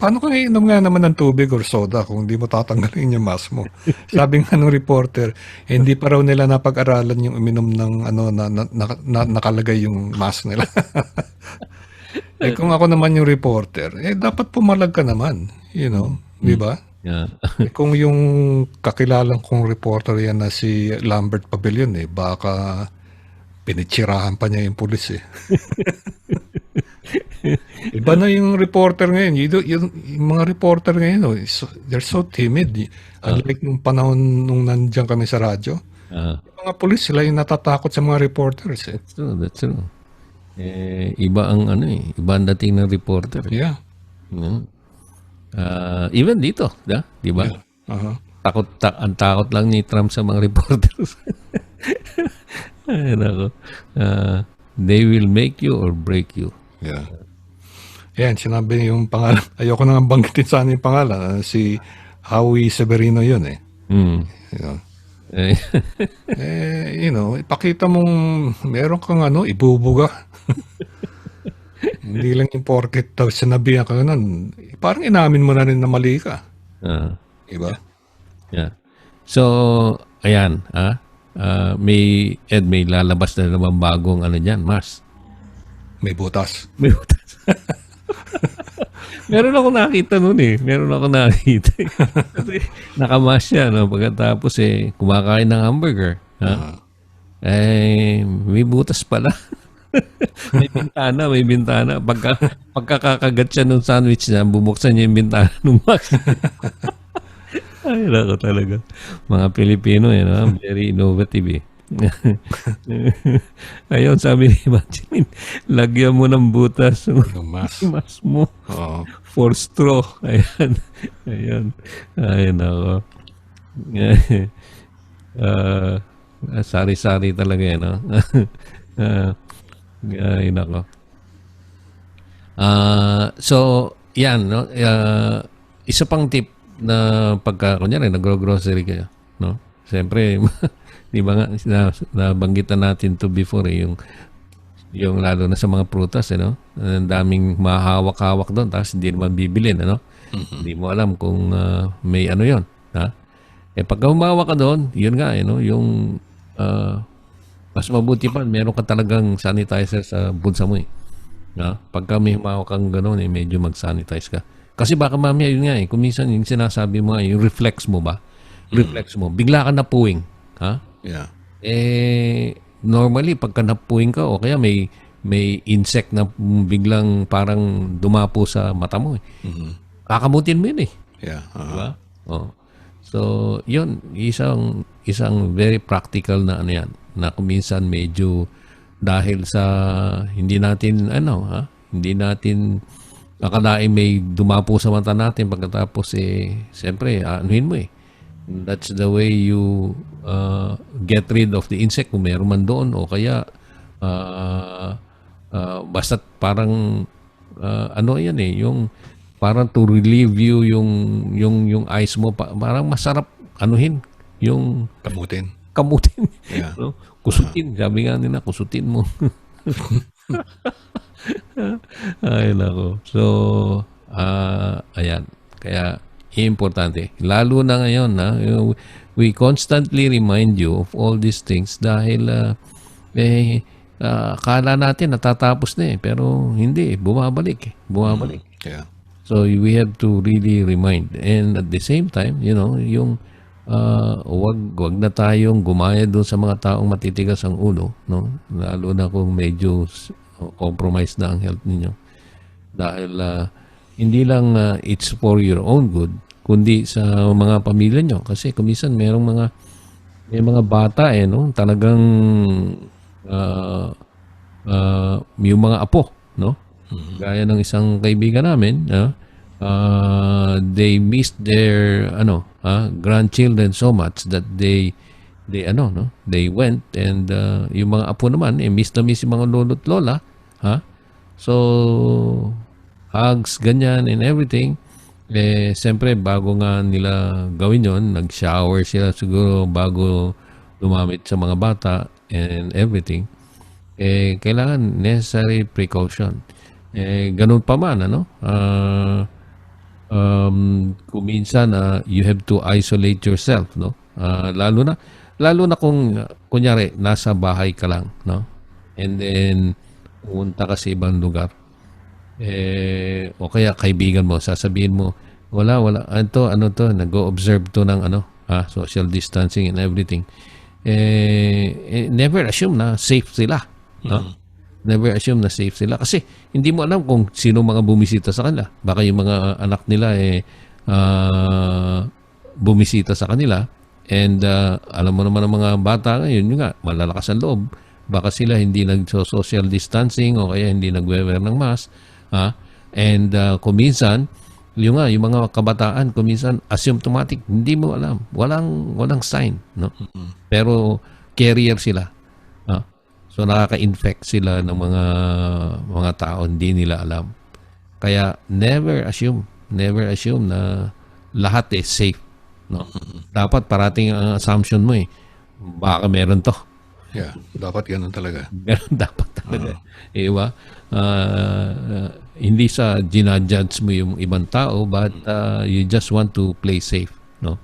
paano kung iinom nga naman ng tubig or soda kung hindi mo tatanggalin yung mask mo. Sabi nga ng reporter, hindi pa raw nila napag-aralan yung uminom ng na nakalagay yung mask nila. Kung ako naman yung reporter, dapat pumalag ka naman. You know, di ba? Yeah. Kung yung kakilalang kong reporter yan na si Lambert Pavilion, baka pinitsirahan pa niya yung pulis eh. Iba na yung reporter ngayon. Yung mga reporter ngayon, they're so timid. Unlike nung panahon nung nandiyan kami sa radyo. Yung mga pulis, sila yung natatakot sa mga reporters eh. That's true. Iba ang iba ang dating ng reporter. Yeah. Even dito, di ba? Yeah. Uh-huh. Ang takot lang ni Trump sa mga reporters. Ay, nako. They will make you or break you. Yeah. Yan, sinabi yung pangalan. Ayoko na nga banggitin sana yung pangalan. Si Howie Severino yun eh. Mm. You know. You know, ipakita mong meron kang ibubuga. Hindi lang yung porket daw sinabihan ka nun. Parang inamin mo na rin na mali ka. Diba? Yeah. So, ayan. May lalabas na naman bagong dyan, Mars. May butas. May butas. Meron ako nakita nun eh. Kasi nakamas siya, no? Pagkatapos kumakain ng hamburger. May butas pala. may bintana. Pagkakagat siya ng sandwich niya, bubuksan niya yung bintana ng Max. Ay, nako talaga. Mga Pilipino, no? Very innovative eh. Ayun, sabi ni Imagine, lagyan mo ng butas yung mas mo for straw. Ayan. Ayun ako. Sari-sari talaga yan. Ayun ako. So, yan. No? Isa pang tip na pagka, kunyari, nagro-grocery kayo. No? Siyempre, di ba nga, nabanggitan natin to before yung lalo na sa mga prutas, no? Ang daming mahawak-hawak doon, tapos hindi naman bibilin, ano? Hindi mo alam kung may yon, ha? Pagka humawak ka doon, yun nga, yung mas mabuti pa, meron ka talagang sanitizer sa bulsa mo, eh. Pagka may humawak kang gano'n, medyo mag-sanitize ka. Kasi baka mamaya, yun nga, kung minsan yung sinasabi mo, yung reflex mo ba? Reflex mo, bigla ka napuwing, ha? Yeah. Normally pagka napuwing ka o kaya may insect na biglang parang dumapo sa mata mo. Kakamutin mo yun eh. Yeah. Diba? So, yun isang very practical na yan na kung minsan medyo dahil sa hindi natin akalain may dumapo sa mata natin pagkatapos siyempre anuhin mo eh. That's the way you get rid of the insect kung meron man doon o kaya basta parang yan yung parang to relieve you yung eyes mo parang masarap anuhin yung kamutin. Yeah. No? Kusutin, sabi nga nila kusutin mo. Ay nako. So ayan kaya importante. Lalo na ngayon, we constantly remind you of all these things dahil akala natin natatapos na pero hindi, bumabalik. Yeah. So we have to really remind. And at the same time, yung wag na tayong gumaya doon sa mga taong matitigas ang ulo, no? Lalo na kung medyo compromised na ang health ninyo. Dahil hindi lang it's for your own good, kundi sa mga pamilya nyo. Kasi kumisan may mga bata no? Talagang yung mga apo, no? Gaya ng isang kaibigan namin, they missed their grandchildren so much that they went and yung mga apo naman miss na miss yung mga lolo't lola, so hugs, ganyan, and everything. Siyempre, bago nga nila gawin yon, nag-shower sila siguro bago lumamit sa mga bata and everything. Kailangan necessary precaution. Ganun pa man, kung minsan, you have to isolate yourself, no? Lalo na kung, kunyari, nasa bahay ka lang, no? And then, pumunta ka sa ibang lugar. O kaya kaibigan mo, sasabihin mo, wala, ano to, nag-o-observe to ng social distancing and everything. Never assume na safe sila. No? Never assume na safe sila. Kasi hindi mo alam kung sino mga bumisita sa kanila. Baka yung mga anak nila bumisita sa kanila. And alam mo naman ang mga bata ngayon, yun nga, malalakas ang loob. Baka sila hindi nag-social distancing o kaya hindi nag-wear ng mask. And kung minsan, yung mga kabataan, kung minsan asymptomatic, hindi mo alam. Walang sign. No? Pero carrier sila. So nakaka-infect sila ng mga tao, hindi nila alam. Kaya never assume na lahat safe. No? Dapat parating ang assumption mo baka meron to. Yeah, dapat ganun talaga. Ganun dapat talaga. Diba? Hindi sa ginajudge mo yung ibang tao, but you just want to play safe, no?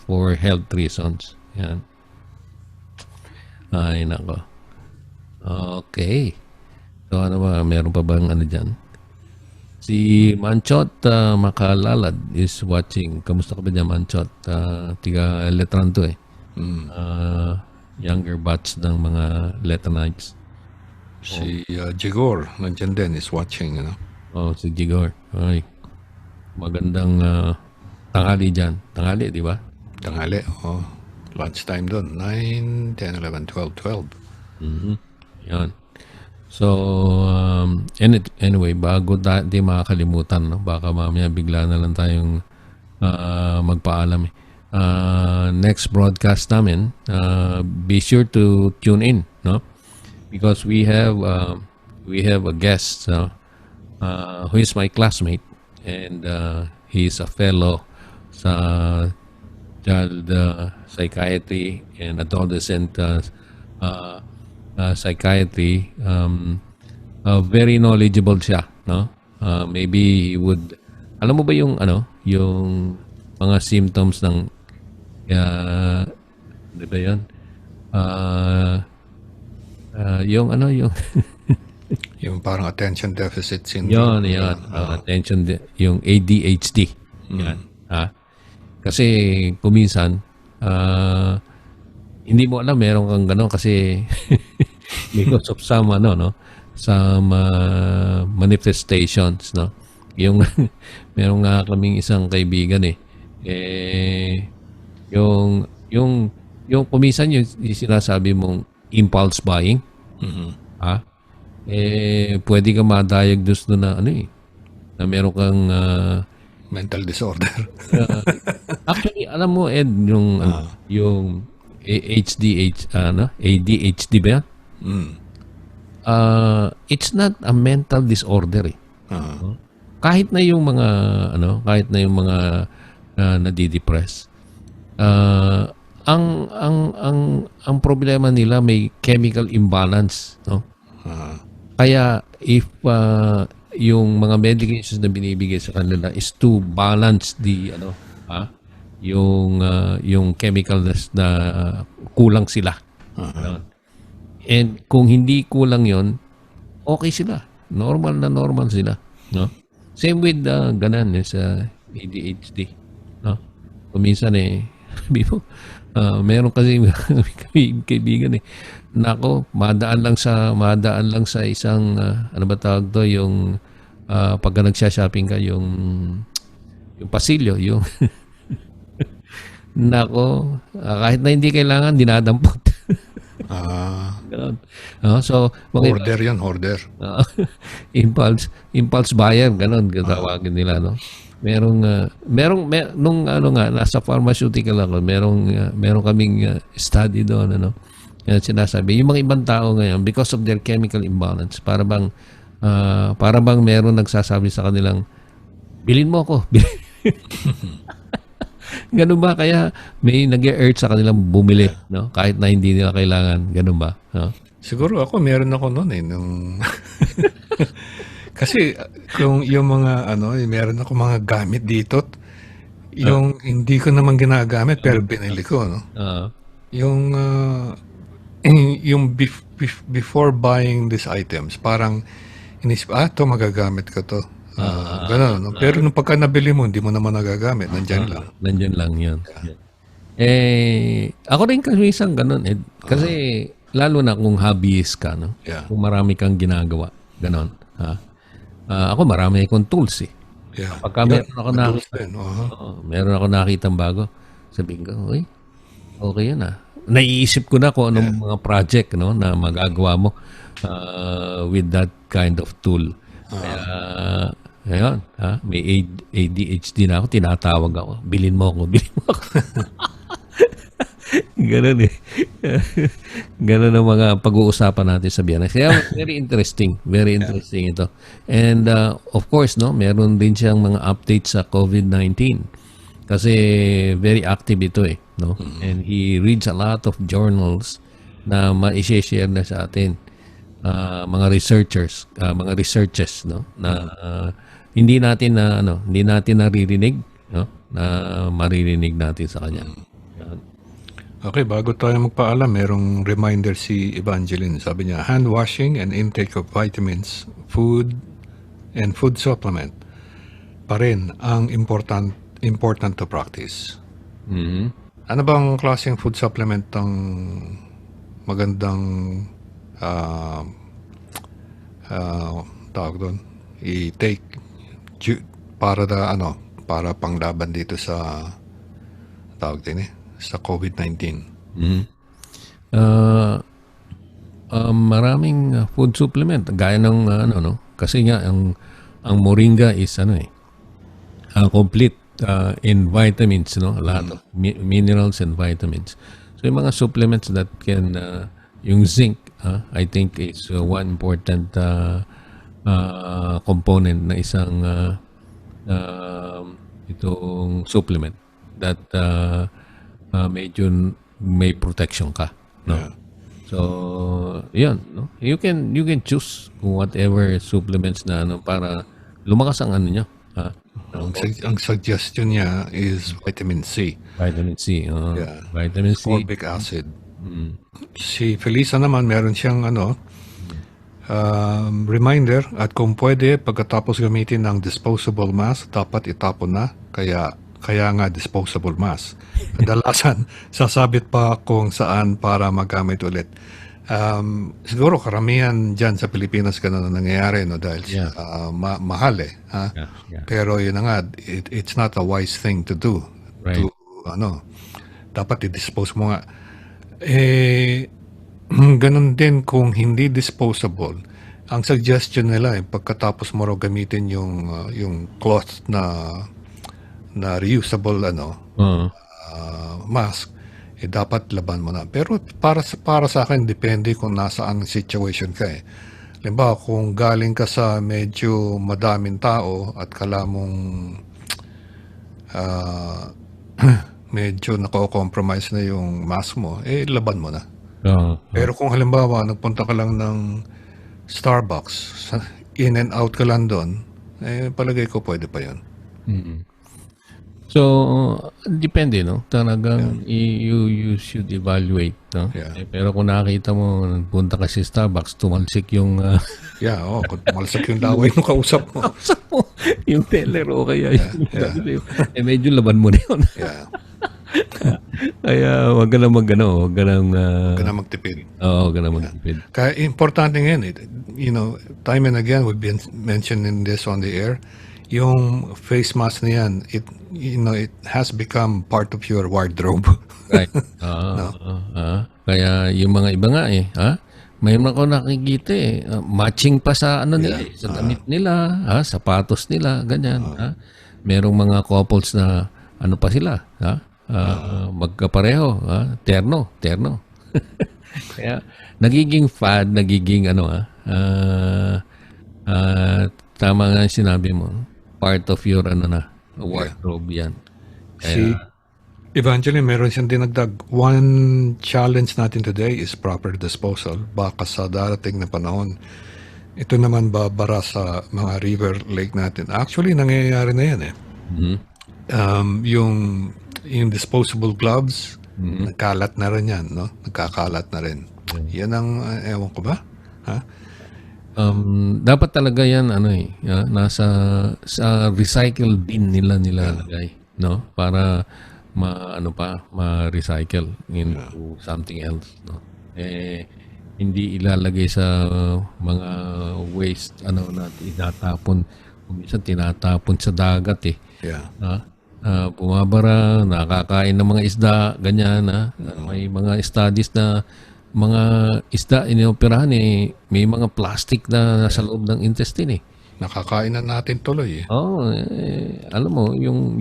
For health reasons. Yan. Ay, nako. Okay. So, ano ba? Meron pa bang ano dyan? Si Manchot Makalalad is watching. Kamusta ka ba dyan, Manchot? Tiga Letranto younger batch ng mga Letanites. Si Jigor, nandiyan din, is watching. Si Jigor. Ay, magandang tanghali dyan. Tanghali, di ba? Tanghali, lunchtime doon. 9, 10, 11, 12, 12. Yan. So, anyway, bago di makakalimutan, no? Baka mamaya bigla na lang tayong magpaalam. Next broadcast namin, be sure to tune in, no? Because we have a guest who is my classmate, and he's a fellow sa child psychiatry and adolescent psychiatry. Very knowledgeable siya, no? Maybe he would, alam mo ba yung mga symptoms ng di ba yun? Yung yung parang attention deficit syndrome. Yun. Yung ADHD. Yan. Kasi kuminsan, hindi mo alam meron kang gano'n kasi because of some manifestations, no? Yung meron nga kaming isang kaibigan yung kuminsan yung sinasabi mong impulse buying, pwede ka ma-diagnose doon na na meron kang mental disorder. Actually, alam mo, Ed, yung ADHD ba yan? It's not a mental disorder. Kahit na yung mga nadidepress. Ang problema nila may chemical imbalance, no? Kaya if yung mga medications na binibigay sa kanila is to balance the yung chemical na kulang sila. And kung hindi kulang yon, okay sila. Normal sila, no? Same with ganan sa ADHD, no? Kuminsan meron kasi kaibigan nako, madaan lang sa isang ano ba tawag to, yung pagka nagsha-shopping ka, yung pasilyo, yung nako, kahit na hindi kailangan, dinadampot. So Order. impulse buyer, ganon tawagin nila, no? Nung nasa pharmaceutical ako, merong kaming study doon, sinasabi yung mga ibang tao ngayon, because of their chemical imbalance, para bang meron nagsasabi sa kanilang, bilhin mo ako. Ganun ba? Kaya may nag-e-urge sa kanilang bumili, no? Kahit na hindi nila kailangan. Ganun ba? No? Siguro meron ako noon nung kasi kung yung mga meron ako mga gamit dito, yung hindi ko naman ginagamit pero binili ko, no? Yung before buying these items, parang inisip, ito magagamit ko to. Ganun, no? Pero nung pagka nabili mo, hindi mo naman nagagamit. Nandyan lang. Nandyan lang yan. Ako rin kasi isang ganun. Kasi lalo na kung hobbyist ka, no? Yeah. Kung marami kang ginagawa. Ganun. Ha? Ako marami akong tools eh. Yeah. Pagka meron ako Tools nakita, din, meron ako nakitang bago, sabihin ko, uy, okay yan ah. Naiisip ko na kung anong mga project no, na magagawa mo with that kind of tool. Kaya, ngayon, may ADHD na ako, tinatawag ako, bilhin mo ako. Ganun eh. Ganun ang mga pag-uusapan natin sa Biyernes. Kaya very interesting ito. And of course, no, meron din siyang mga updates sa COVID-19. Kasi very active ito eh, no? And he reads a lot of journals na ma-share na sa atin. Mga researches, no, na hindi natin naririnig, no, na maririnig natin sa kanya. Okay, bago tayo magpaalam, merong reminder si Evangeline. Sabi niya, hand washing and intake of vitamins, food, and food supplement pa rin ang important to practice. Ano bang klaseng food supplement ang magandang tawag doon? I-take para panglaban dito sa tawag din sa COVID-19. Maraming food supplement gaya ng kasi nga ang moringa is complete in vitamins, no, a lot of minerals and vitamins. So yung mga supplements that can yung zinc, I think is one important component na isang itong supplement that medyo may protection ka, no. Yeah. So yun, no, you can choose whatever supplements na para lumakas ang niya, Ang suggestion niya is vitamin C. vitamin C, Yeah. vitamin C. Ascorbic acid. Si Felisa naman meron siyang reminder at kung pwede pagkatapos gamitin ng disposable mask dapat itapon na, kaya nga disposable mask. Kadalasan sasabit pa kung saan para magamit ulit. Siguro karamihan dyan sa Pilipinas ganun na nangyayari, no, dahil mahal Yeah. Pero yun na nga, it's not a wise thing to do. Right. Dapat i-dispose mo nga. Ganun din kung hindi disposable. Ang suggestion nila pagkatapos mo raw gamitin yung cloth na reusable mask, dapat laban mo na. Pero para sa akin, depende kung nasaan ang situation ka Halimbawa, kung galing ka sa medyo madaming tao at kala mong medyo nako-compromise na yung mask mo, laban mo na. Pero kung halimbawa, nagpunta ka lang ng Starbucks, in and out ka lang doon, palagay ko pwede pa yun. So, depende, no? Talagang you should evaluate, no? Yeah. Pero kung nakita mo, punta ka sa Starbucks, tumalsik yung Kung tumalsak yung laway ng kausap mo. yung teller o kaya medyo laban mo na yun. Yeah. Kaya wag ka na wag ka na magtipid. Oo, wag ka na magtipid. Kaya importante ngayon, time and again, we've been mentioning this on the air, yung face mask na yan, it has become part of your wardrobe. Right. Kaya yung mga iba nga mayroon ako nakikita matching pa sa nila, sa damit nila, sapatos nila, ganyan. Merong mga couples na pa sila, magkapareho, terno. Kaya nagiging fad, nagiging tama nga sinabi mo, part of your wardrobe yan. Si Evangeline, meron siyang dinagdag. One challenge natin today is proper disposal. Baka sa darating na panahon, ito naman babara sa mga river, lake natin. Actually, nangyayari na yan yung disposable gloves, nagkalat na rin yan, no? Nagkakalat na rin. Yan ang, ewan ko ba? Dapat talaga yan, nasa sa recycle bin nila nilalagay, no? Para ma-recycle into something else, no? Hindi ilalagay sa mga waste, natin itatapon. Minsan tinatapon sa dagat, eh. Yeah. Bumabara, nakakain ng mga isda, ganyan. May mga studies na mga isda inioperahan, may mga plastic na nasa loob ng intestine, eh. Nakakain na natin tuloy, eh. Oo, alam mo, yung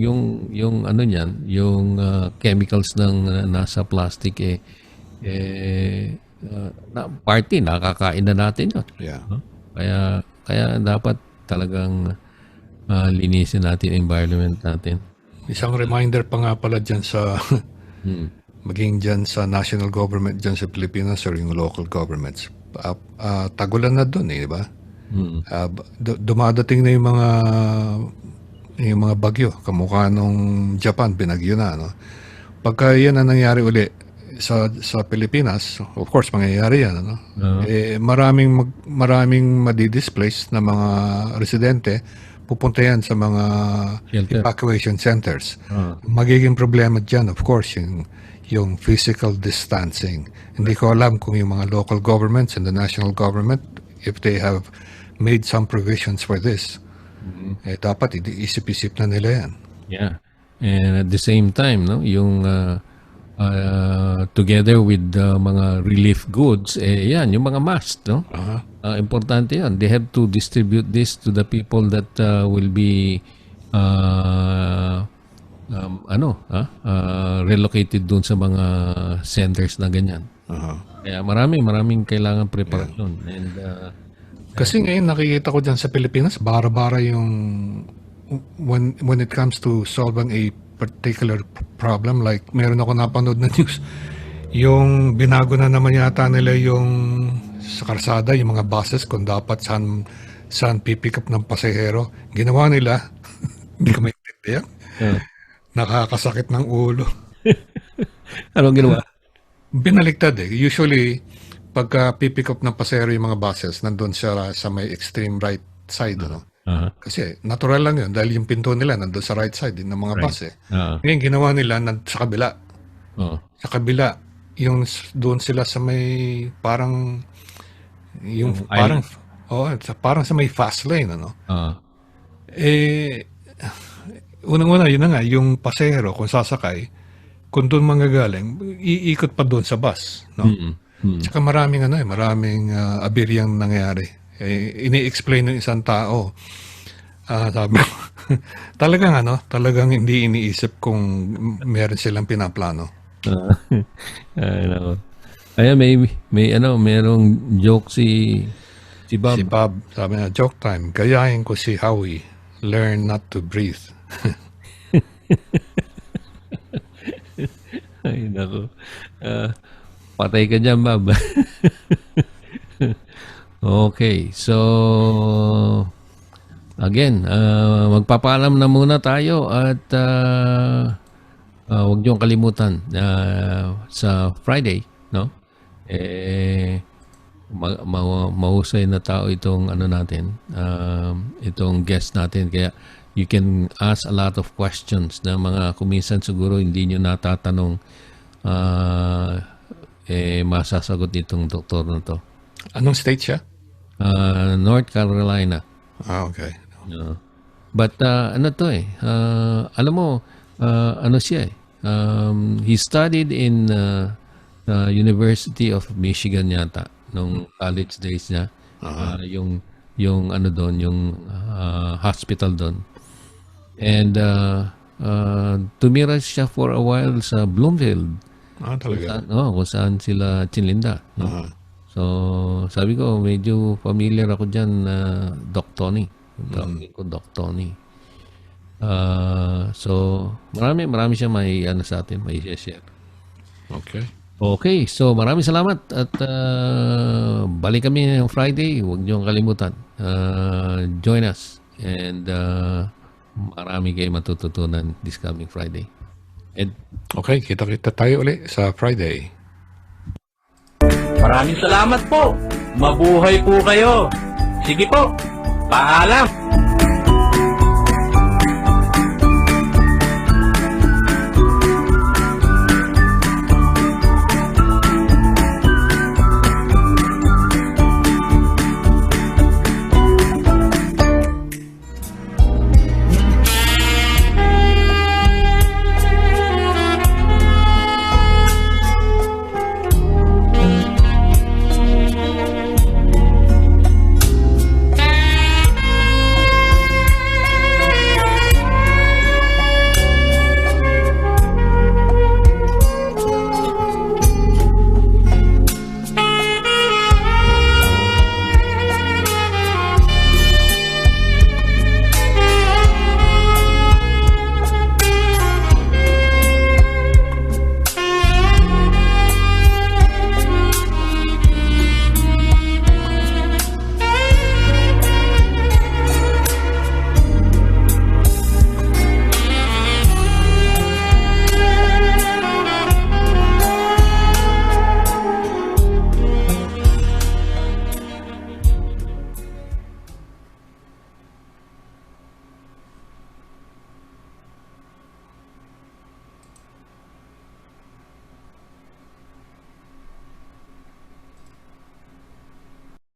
ano niyan, yung chemicals ng nasa plastic, party, nakakain na natin yun. Yeah. Kaya dapat talagang linisin natin yung environment natin. Isang reminder pa nga pala dyan sa maging dyan sa national government dyan sa Pilipinas or yung local governments. Tagulan na dun, di ba? Dumadating na yung mga bagyo, kamukha nung Japan, binagyo na, no? Pagka yan ang nangyari uli sa Pilipinas, of course mangyayari yan, no? Maraming madi-displace na mga residente, pupunta yan sa mga Shelter. evacuation centers. Magiging problema dyan, of course, yung physical distancing. Hindi ko alam kung yung mga local governments and the national government, if they have made some provisions for this. Dapat isip-isip na nila yan. Yeah. And at the same time, no, yung together with mga relief goods, yan, yung mga masks, no? Importante yan. They have to distribute this to the people that will be relocated dun sa mga centers na ganyan. Kaya maraming kailangan preparasyon. And kasi ngayon nakikita ko dyan sa Pilipinas, bara-bara yung when it comes to solving a particular problem, like meron ako napanood na news, yung binago na naman yata nila yung sa karsada, yung mga buses kung dapat saan pipick up ng pasahero. Ginawa nila, hindi ko maintindihan. Nakakasakit ng ulo. anong ginawa? Binaliktad, eh. Usually, pagka pipick up ng pasahero yung mga buses, nandun siya sa may extreme right side, no? Kasi natural lang yun dahil yung pinto nila nandun sa right side din ng mga bus, eh. Ngayon, ginawa nila sa kabila. Sa kabila, yung doon sila sa may parang yung parang sa may fast lane, ano? Unang-una, yun na nga, yung pasahero, kung sasakay, kung doon manggagaling, iikot pa doon sa bus, no? Tsaka maraming abiryang nangyari. Ini-explain ng isang tao. Sabi ko, talagang hindi iniisip kung meron silang pinaplano. Ay, merong joke si Bob. Si Bob, sabi na, joke time, gayahin ko si Howie, learn not to breathe. Ay, naku. Patay ka dyan, Bob. Okay, so again, magpapaalam na muna tayo at huwag niyong kalimutan sa Friday, no? Mahusay na tao itong itong guest natin, kaya you can ask a lot of questions na mga kuminsan siguro hindi nyo natatanong, masasagot nitong doktor na to. Anong state siya? North Carolina. Okay. But alam mo, siya he studied in University of Michigan yata nung college days niya. Yung hospital doon. And tumira siya for a while sa Bloomfield. Talaga? Kung saan sila chinlinda. So, sabi ko, medyo familiar ako dyan, Doc Tony. Tawagin ko Doc Tony. So, marami siya may sa atin, may share. Okay, so maraming salamat at balik kami ng Friday. Huwag niyong kalimutan. Join us and marami kayo matututunan this coming Friday. Ed? Okay, kita-kita tayo ulit sa Friday. Maraming salamat po. Mabuhay po kayo. Sige po. Paalam.